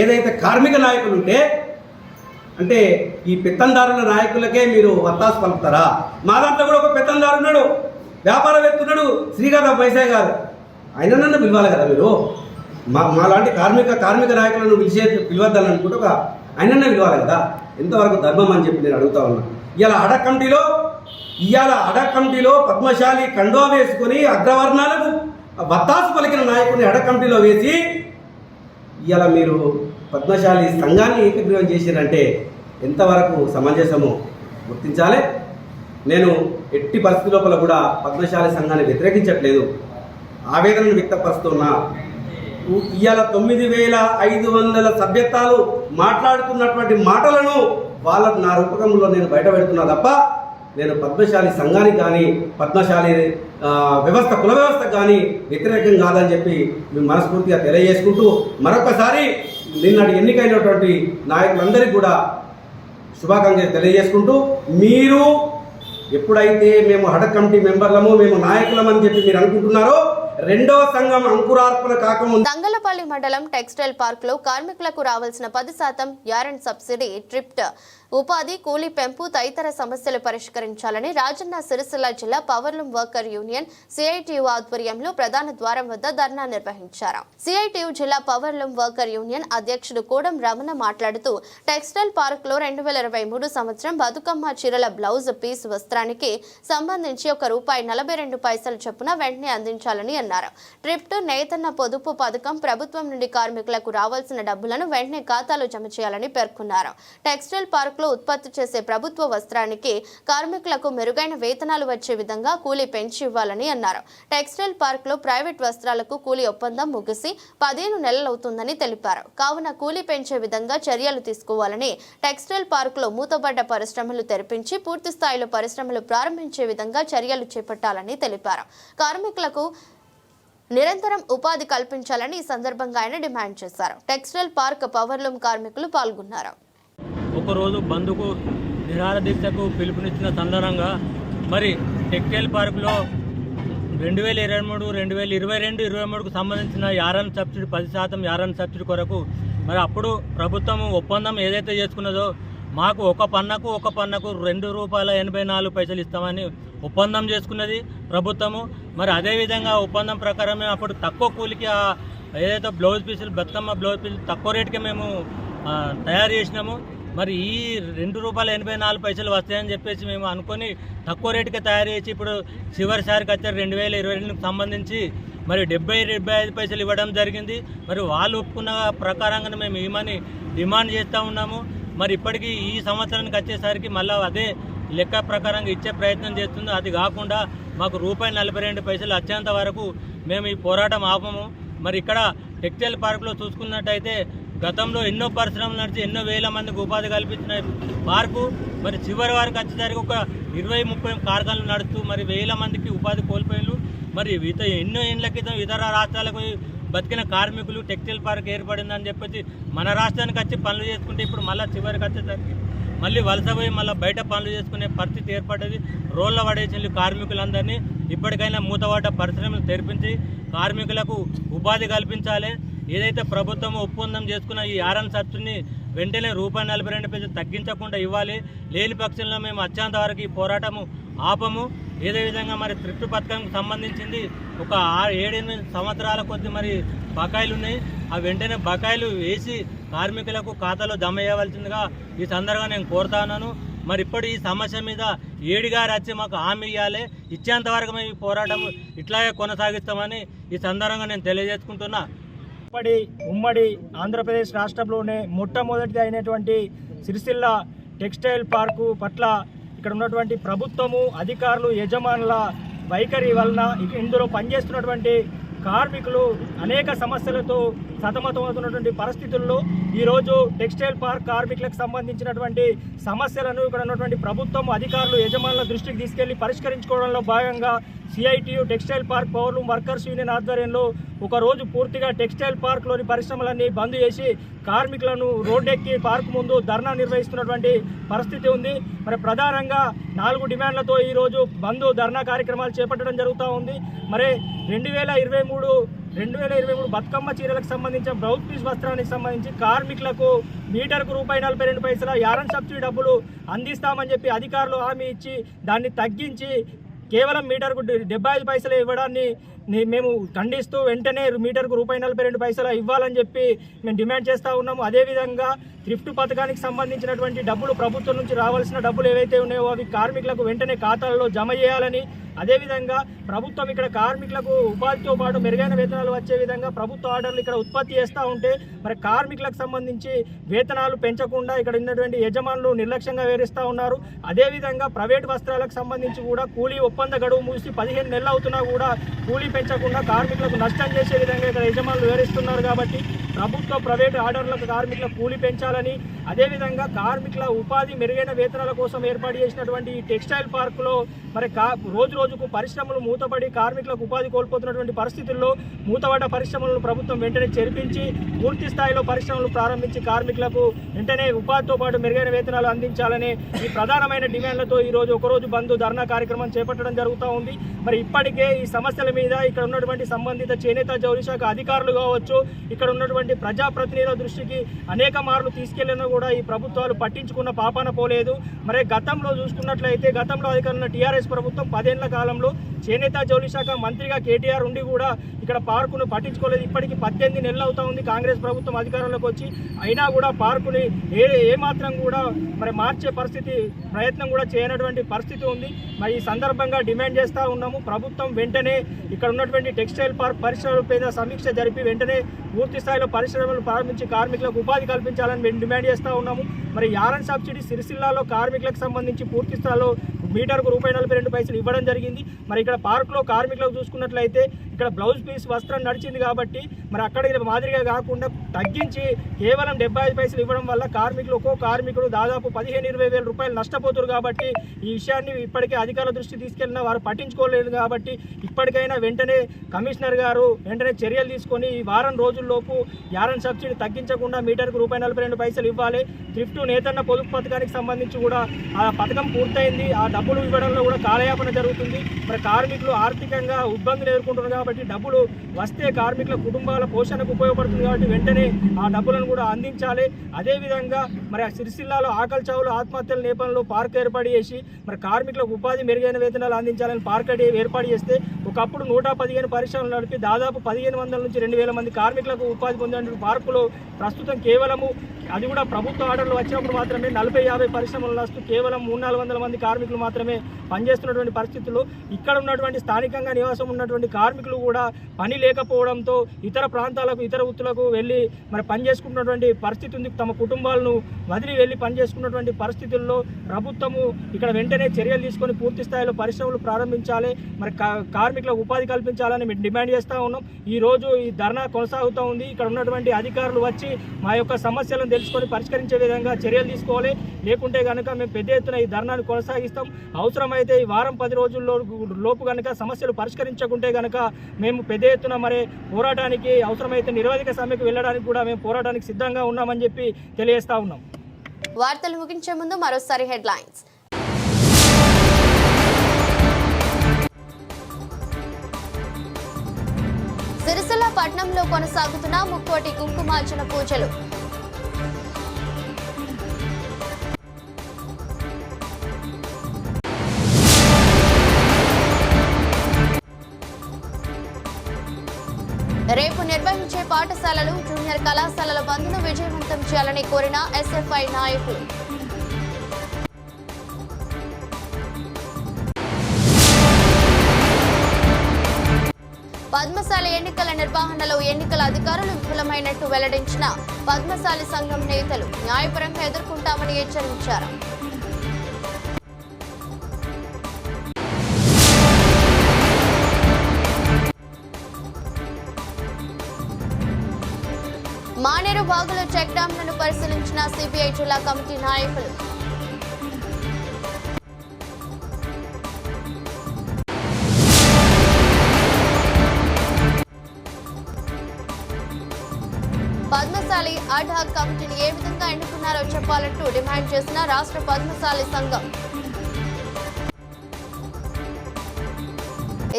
ఏదైతే కార్మిక నాయకులు ఉంటే, అంటే ఈ పెత్తందారుల నాయకులకే మీరు వత్తాసు పలుకుతారా? మా దాంట్లో కూడా ఒక పెత్తందారు ఉన్నాడు, వ్యాపారవేత్త ఉన్నాడు, శ్రీగాధ పైసా గారు. ఆయనన్నా పిలవాలి కదా మీరు. మా లాంటి కార్మిక నాయకులను పిలవద్దని అనుకుంటే ఒక ఆయనన్నా పిలవాలి కదా. ఎంతవరకు ధర్మం అని చెప్పి నేను అడుగుతా ఉన్నా. ఇవాళ అడ కమిటీలో పద్మశాలి కండువా వేసుకొని అగ్రవర్ణాలకు వత్తాసు పలికిన నాయకుడిని అడ కమిటీలో వేసి ఇవాళ మీరు పద్మశాలి సంఘాన్ని ఏకగ్రీవం చేసిరంటే ఎంతవరకు సమంజసమో గుర్తించాలి. నేను ఎట్టి పరిస్థితి లోపల కూడా పద్మశాలి సంఘాన్ని వ్యతిరేకించట్లేదు, ఆవేదనను వ్యక్తపరుస్తున్నా. ఇవాళ 9500 సభ్యత్వాలు మాట్లాడుతున్నటువంటి మాటలను వాళ్ళకు నా రూపకంలో నేను బయట పెడుతున్నా తప్ప నేను పద్మశాలి సంఘానికి కానీ పద్మశాలి కుల వ్యవస్థకు కానీ వ్యతిరేకం కాదని చెప్పి మేము మనస్ఫూర్తిగా తెలియజేసుకుంటూ, మరొకసారి నిన్నటి ఎన్నికైనటువంటి నాయకులందరికీ కూడా శుభాకాంక్షలు తెలియజేసుకుంటూ, మీరు ఎప్పుడైతే మేము హడ కమిటీ మెంబర్లము, మేము నాయకులమని చెప్పి మీరు అనుకుంటున్నారో, రెండవ సంఘం అంకురార్పణ కాకముందు దంగలపల్లి మండలం టెక్స్టైల్ పార్క్ లో కార్మికులకు రావాల్సిన 10% యారెంట్ సబ్సిడీ, ట్రిప్ట్, ఉపాధి కూలీ పెంపు తదితర సమస్యలు పరిష్కరించాలని రాజన్న సిరిసిల్ల జిల్లా పవర్లూమ్ వర్కర్ యూనియన్ సిఐటియు ఆధ్వర్యంలో ప్రధాన ద్వారం వద్ద ధర్నా నిర్వహించారు. సిఐటియు జిల్లా పవర్లూమ్ వర్కర్ యూనియన్ అధ్యక్షుడు కోడం రమణ మాట్లాడుతూ, టెక్స్టైల్ పార్క్ లో 2023 సంవత్సరం బతుకమ్మ చీరల బ్లౌజ్ పీస్ వస్త్రానికి సంబంధించి ₹1.42 చొప్పున వెంటనే అందించాలని అన్నారు. ట్రిప్ట్, నేతన్న పొదుపు పథకం ప్రభుత్వం నుండి కార్మికులకు రావాల్సిన డబ్బులను వెంటనే ఖాతాలో జమ చేయాలని పేర్కొన్నారు. టెక్స్టైల్ పార్క్ ఉత్పత్తి చేసే ప్రభుత్వ వస్త్రానికి కార్మికులకు మెరుగైన వేతనాలు వచ్చే విధంగా కూలీ పెంచి ఇవ్వాలని అన్నారు. టెక్స్టైల్ పార్క్ లో ప్రైవేట్ వస్త్రాలకు కూలీ ఒప్పందం ముగిసి 15 నెలలవుతుందని తెలిపారు. కావున కూలీ పెంచే విధంగా చర్యలు తీసుకోవాలని, టెక్స్టైల్ పార్క్ లో మూతబడ్డ పరిశ్రమలు తెరిపించి పూర్తి స్థాయిలో పరిశ్రమలు ప్రారంభించే విధంగా చర్యలు చేపట్టాలని తెలిపారు. కార్మికులకు నిరంతరం ఉపాధి కల్పించాలని ఈ సందర్భంగా ఆయన డిమాండ్ చేశారు. టెక్స్టైల్ పార్క్ పవర్లూమ్ కార్మికులు పాల్గొన్నారు. ఒకరోజు బంద్కు నిరాహార దీక్షకు పిలుపునిచ్చిన సందర్భంగా మరి టెక్స్టైల్ పార్కులో 2023, 2022, 23కు సంబంధించిన యారన్ సబ్సిడీ 10% యారన్ సబ్సిడీ కొరకు మరి అప్పుడు ప్రభుత్వం ఒప్పందం ఏదైతే చేసుకున్నదో మాకు ఒక పన్నకు ₹2.84 ఇస్తామని ఒప్పందం చేసుకున్నది ప్రభుత్వము. మరి అదేవిధంగా ఒప్పందం ప్రకారం మేము అప్పుడు తక్కువ కూలికి ఏదైతే బ్లౌజ్ పీసులు, బతుకమ్మ బ్లౌజ్ పీసులు తక్కువ రేటుకి మేము తయారు చేసినాము. మరి ఈ ₹2.84 వస్తాయని చెప్పేసి మేము అనుకొని తక్కువ రేటుకి తయారు చేసి ఇప్పుడు చివరిసారికి వచ్చారు 2022కు సంబంధించి మరి 70-75 ఇవ్వడం జరిగింది. మరి వాళ్ళు ఒప్పుకున్న ప్రకారంగా మేము ఏమని డిమాండ్ చేస్తూ ఉన్నాము. మరి ఇప్పటికీ ఈ సంవత్సరానికి వచ్చేసరికి మళ్ళీ అదే లెక్క ప్రకారంగా ఇచ్చే ప్రయత్నం చేస్తుంది. అది కాకుండా మాకు ₹42 వచ్చేంత వరకు మేము ఈ పోరాటం ఆపము. మరి ఇక్కడ టెక్స్టైల్ పార్కులో చూసుకున్నట్టయితే గతంలో ఎన్నో పరిశ్రమలు నడిచి ఎన్నో వేల మందికి ఉపాధి కల్పించిన పార్కు మరి చివరి వారికి వచ్చేసరికి ఒక 20-30 కార్ఖానాలు నడుస్తూ మరి వేల మందికి ఉపాధి కోల్పోయారు. మరి ఎన్నో ఏళ్ల క్రితం ఇతర రాష్ట్రాలకు బతికిన కార్మికులు టెక్స్టైల్ పార్క్ ఏర్పడిందని చెప్పేసి మన రాష్ట్రానికి వచ్చి పనులు చేసుకుంటే ఇప్పుడు మళ్ళీ చివరికి వచ్చేసరికి మళ్ళీ వలసపోయి మళ్ళీ బయట పనులు చేసుకునే పరిస్థితి ఏర్పడ్డది. రోడ్ల పడేసిన కార్మికులందరినీ ఇప్పటికైనా మూతవాట పరిశ్రమలు తెరిపించి కార్మికులకు ఉపాధి కల్పించాలి. ఏదైతే ప్రభుత్వం ఒప్పందం చేసుకున్న ఈ యారన్ సబ్సిడీని వెంటనే ₹42 తగ్గించకుండా ఇవ్వాలి. లేని పక్షంలో మేము వచ్చేంత వరకు ఈ పోరాటము ఆపము. ఏదే విధంగా మరి త్రిప్ట్ పథకానికి సంబంధించింది ఒక 7-8 సంవత్సరాల కొద్ది మరి బకాయిలు ఉన్నాయి. ఆ వెంటనే బకాయిలు వేసి కార్మికులకు ఖాతాలో జమ చేయవలసిందిగా ఈ సందర్భంగా నేను కోరుతా ఉన్నాను. మరి ఇప్పుడు ఈ సమస్య మీద ఏడిగారు వచ్చి మాకు హామీ ఇవ్వాలి. ఇచ్చేంత వరకు మేము ఈ పోరాటం ఇట్లాగే కొనసాగిస్తామని ఈ సందర్భంగా నేను తెలియజేసుకుంటున్నా. ఉమ్మడి ఆంధ్రప్రదేశ్ రాష్ట్రంలోనే మొట్టమొదటిది అయినటువంటి సిరిసిల్ల టెక్స్టైల్ పార్కు పట్ల ఇక్కడ ఉన్నటువంటి ప్రభుత్వము, అధికారులు, యజమానుల వైఖరి వలన ఇందులో పనిచేస్తున్నటువంటి కార్మికులు అనేక సమస్యలతో సతమతమవుతున్నటువంటి పరిస్థితుల్లో ఈరోజు టెక్స్టైల్ పార్క్ కార్మికులకు సంబంధించినటువంటి సమస్యలను ఇక్కడ ఉన్నటువంటి ప్రభుత్వం అధికారులు యజమానుల దృష్టికి తీసుకెళ్లి పరిష్కరించుకోవడంలో భాగంగా CITU textile park powerloom workers union ఆధ్వర్యంలో ఒకరోజు పూర్తిగా టెక్స్టైల్ పార్క్లోని పరిశ్రమలన్నీ బంద్ చేసి కార్మికులను రోడ్డెక్కి పార్క్ ముందు ధర్నా నిర్వహిస్తున్నటువంటి పరిస్థితి ఉంది. మరి ప్రధానంగా 4 డిమాండ్లతో ఈరోజు బంద్ ధర్నా కార్యక్రమాలు చేపట్టడం జరుగుతూ ఉంది. మరి 2023 బతుకమ్మ చీరలకు సంబంధించిన బ్లౌజ్ పీస్ వస్త్రానికి సంబంధించి కార్మికులకు మీటర్కు ₹42 యారన్ సబ్సిడీ డబ్బులు అందిస్తామని చెప్పి అధికారులు హామీ ఇచ్చి దాన్ని తగ్గించి కేవలం మీటర్కు 75 పైసలు ఇవ్వడాన్ని మేము ఖండిస్తూ వెంటనే మీటర్కు ₹42 ఇవ్వాలని చెప్పి మేము డిమాండ్ చేస్తూ ఉన్నాము. అదేవిధంగా థ్రిఫ్ట్ పథకానికి సంబంధించినటువంటి డబ్బులు ప్రభుత్వం నుంచి రావాల్సిన డబ్బులు ఏవైతే ఉన్నాయో అవి కార్మికులకు వెంటనే ఖాతాల్లో జమ చేయాలని, అదేవిధంగా ప్రభుత్వం ఇక్కడ కార్మికులకు ఉపాధితో పాటు మెరుగైన వేతనాలు వచ్చే విధంగా ప్రభుత్వ ఆర్డర్లు ఇక్కడ ఉత్పత్తి చేస్తూ ఉంటే మరి కార్మికులకు సంబంధించి వేతనాలు పెంచకుండా ఇక్కడ ఉన్నటువంటి యజమానులు నిర్లక్ష్యంగా వేరిస్తూ ఉన్నారు. అదేవిధంగా ప్రైవేట్ వస్త్రాలకు సంబంధించి కూడా కూలీ ఒప్పంద గడువు ముగిసి 15 నెలలు అవుతున్నా కూడా కూలీ పెంచకుండా కార్మికులకు నష్టం చేసే విధంగా ఇక్కడ యజమానులు వివరిస్తున్నారు. కాబట్టి ప్రభుత్వ ప్రైవేటు ఆర్డర్లకు కార్మికుల కూలీ పెంచాలని, అదేవిధంగా కార్మికుల ఉపాధి మెరుగైన వేతనాల కోసం ఏర్పాటు చేసినటువంటి ఈ టెక్స్టైల్ పార్కులో మరి రోజుకు పరిశ్రమలు మూతపడి కార్మికులకు ఉపాధి కోల్పోతున్నటువంటి పరిస్థితుల్లో మూతపడ్డ పరిశ్రమలను ప్రభుత్వం వెంటనే చెరిపించి పూర్తి స్థాయిలో పరిశ్రమలు ప్రారంభించి కార్మికులకు వెంటనే ఉపాధితో పాటు మెరుగైన వేతనాలు అందించాలని ఈ ప్రధానమైన డిమాండ్లతో ఈరోజు ఒకరోజు బంద్ ధర్నా కార్యక్రమం చేపట్టడం జరుగుతూ ఉంది. మరి ఇప్పటికే ఈ సమస్యల మీద ఇక్కడ ఉన్నటువంటి సంబంధిత చేనేత జౌళి శాఖ అధికారులు కావచ్చు, ఇక్కడ ఉన్నటువంటి ప్రజాప్రతినిధుల దృష్టికి అనేక మార్లు తీసుకెళ్లినా కూడా ఈ ప్రభుత్వాలు పట్టించుకున్న పాపాన పోలేదు. మరి గతంలో చూసుకున్నట్లయితే గతంలో అధికారులు టీఆర్ఎస్ ప్రభుత్వం 10 ఏళ్ల కాలంలో చేనేత జౌళి శాఖ మంత్రిగా కేటీఆర్ ఉండి కూడా ఇక్కడ పార్కును పట్టించుకోలేదు. ఇప్పటికీ 18 నెలలు అవుతా ఉంది కాంగ్రెస్ ప్రభుత్వం అధికారంలోకి వచ్చి, అయినా కూడా పార్కుని ఏమాత్రం కూడా మరి మార్చే ప్రయత్నం కూడా చేయనటువంటి పరిస్థితి ఉంది. మరి ఈ సందర్భంగా డిమాండ్ చేస్తూ ఉన్నాము, ప్రభుత్వం వెంటనే ఇక్కడ ఉన్నటువంటి టెక్స్టైల్ పార్క్ పరిశ్రమల మీద సమీక్ష జరిపి వెంటనే పూర్తి స్థాయిలో పరిశ్రమలు ప్రారంభించి కార్మికులకు ఉపాధి కల్పించాలని మేము డిమాండ్ చేస్తూ ఉన్నాము. మరి యారన్ సబ్సిడీ సిరిసిల్లాలో కార్మికులకు సంబంధించి పూర్తి స్థాయిలో మీటర్కు ₹42 ఇవ్వడం జరిగింది. మరి ఇక్కడ పార్కులో కార్మికులకు చూసుకున్నట్లయితే ఇక్కడ బ్లౌజ్ పీస్ వస్త్రం నడిచింది కాబట్టి మరి అక్కడ మాదిరిగా కాకుండా తగ్గించి కేవలం 75 పైసలు ఇవ్వడం వల్ల ఒక్కో కార్మికుడు దాదాపు 15-20 వేల రూపాయలు నష్టపోతారు. కాబట్టి ఈ విషయాన్ని ఇప్పటికే అధికారుల దృష్టి తీసుకెళ్లినా వారు పట్టించుకోలేదు. కాబట్టి ఇప్పటికైనా వెంటనే కమిషనర్ గారు వెంటనే చర్యలు తీసుకొని ఈ వారం రోజుల్లోపు యారన్ సబ్సిడీ తగ్గించకుండా మీటర్కు ₹42 ఇవ్వాలి. థ్రిఫ్ట్ నేతన్న పొదుపు పథకానికి సంబంధించి కూడా ఆ పథకం పూర్తయింది, ఆ డబ్బులు ఇవ్వడంలో కూడా కాలయాపన జరుగుతుంది. మరి కార్మికులు ఆర్థికంగా ఇబ్బందులు ఎదుర్కొంటున్నారు కాబట్టి డబ్బులు వస్తే కార్మికుల కుటుంబాల పోషణకు ఉపయోగపడుతుంది. కాబట్టి వెంటనే ఆ డబ్బులను కూడా అందించాలి. అదేవిధంగా మరి సిరిసిల్లాలో ఆకలి చావులు ఆత్మహత్యల నేపథ్యంలో పార్క్ ఏర్పాటు చేసి మరి కార్మికులకు ఉపాధి మెరుగైన వేతనాలు అందించాలని పార్క్ ఏర్పాటు చేస్తే ఒకప్పుడు 115 పరిశ్రమలు నడిపి దాదాపు 1500 నుంచి 2000 మంది కార్మికులకు ఉపాధి పొందిన పార్కులో ప్రస్తుతం కేవలము అది కూడా ప్రభుత్వ ఆర్డర్లు వచ్చినప్పుడు మాత్రమే 40-50 పరిశ్రమలు నడుస్తూ కేవలం 300-400 మంది కార్మికులు మాత్రమే పనిచేస్తున్నటువంటి పరిస్థితుల్లో ఇక్కడ ఉన్నటువంటి స్థానికంగా నివాసం ఉన్నటువంటి కార్మికులు కూడా పని లేకపోవడంతో ఇతర ప్రాంతాలకు ఇతర వృత్తులకు వెళ్ళి మరి పనిచేసుకున్నటువంటి పరిస్థితి ఉంది. తమ కుటుంబాలను వదిలి వెళ్ళి పనిచేసుకున్నటువంటి పరిస్థితుల్లో ప్రభుత్వము ఇక్కడ వెంటనే చర్యలు తీసుకొని పూర్తి స్థాయిలో పరిశ్రమలు ప్రారంభించాలి, మరి కార్మికులకు ఉపాధి కల్పించాలని మేము డిమాండ్ చేస్తూ ఉన్నాం. ఈరోజు ఈ ధర్నా కొనసాగుతూ ఉంది. ఇక్కడ ఉన్నటువంటి అధికారులు వచ్చి మా యొక్క సమస్యలను తెలుసుకొని పరిష్కరించే విధంగా చర్యలు తీసుకోవాలి. లేకుంటే కనుక మేము పెద్ద ఎత్తున ఈ ధర్నాను కొనసాగిస్తాం. అవసరమైతే ఈ వారం 10 రోజుల్లో లోపు కనుక సమస్యలు పరిష్కరించకుంటే కనుక మేము పెద్ద ఎత్తున మరి పోరాటానికి అవసరమైతే నిరవధిక సమ్మెకు వెళ్ళడానికి కూడా మేము పోరాటానికి సిద్ధంగా ఉన్నామని చెప్పి తెలియజేస్తా ఉన్నాం. వార్తలు ముగించే ముందు మరోసారి హెడ్లైన్స్. సిరిసిల్ల పట్టణంలో కొనసాగుతున్న ముక్కోటి కుంకుమార్చన పూజలు. రేపు నిర్వహించే పాఠశాలలు జూనియర్ కళాశాలల బంద్ను విజయవంతం చేయాలని కోరిన ఎస్ఎఫ్ఐ నాయకులు. పద్మశాలి ఎన్నికల నిర్వహణలో ఎన్నికల అధికారులు విఫలమైనట్టు వెల్లడించిన పద్మశాలి సంఘం నేతలు న్యాయపరంగా ఎదుర్కొంటామని హెచ్చరించారు. వాగుల చెక్ డ్యాంలను పరిశీలించిన సిపిఐ జిల్లా కమిటీ నాయకులు. పద్మశాలి అడ్ హాక్ కమిటీని ఏ విధంగా ఎన్నుకున్నారో చెప్పాలంటూ డిమాండ్ చేసిన రాష్ట్ర పద్మశాలి సంఘం.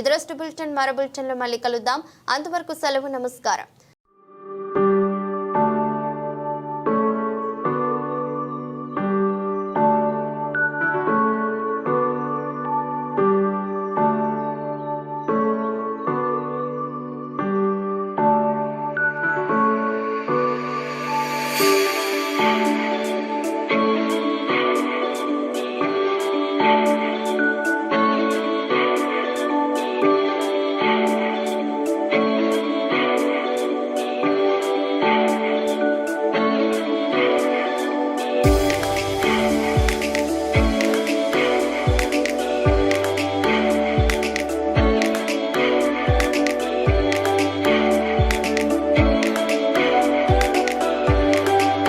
ఎదురస్ట్ బులెటిన్ మరో బులెటిన్లో మళ్ళీ కలుద్దాం. అంతవరకు సెలవు. నమస్కారం.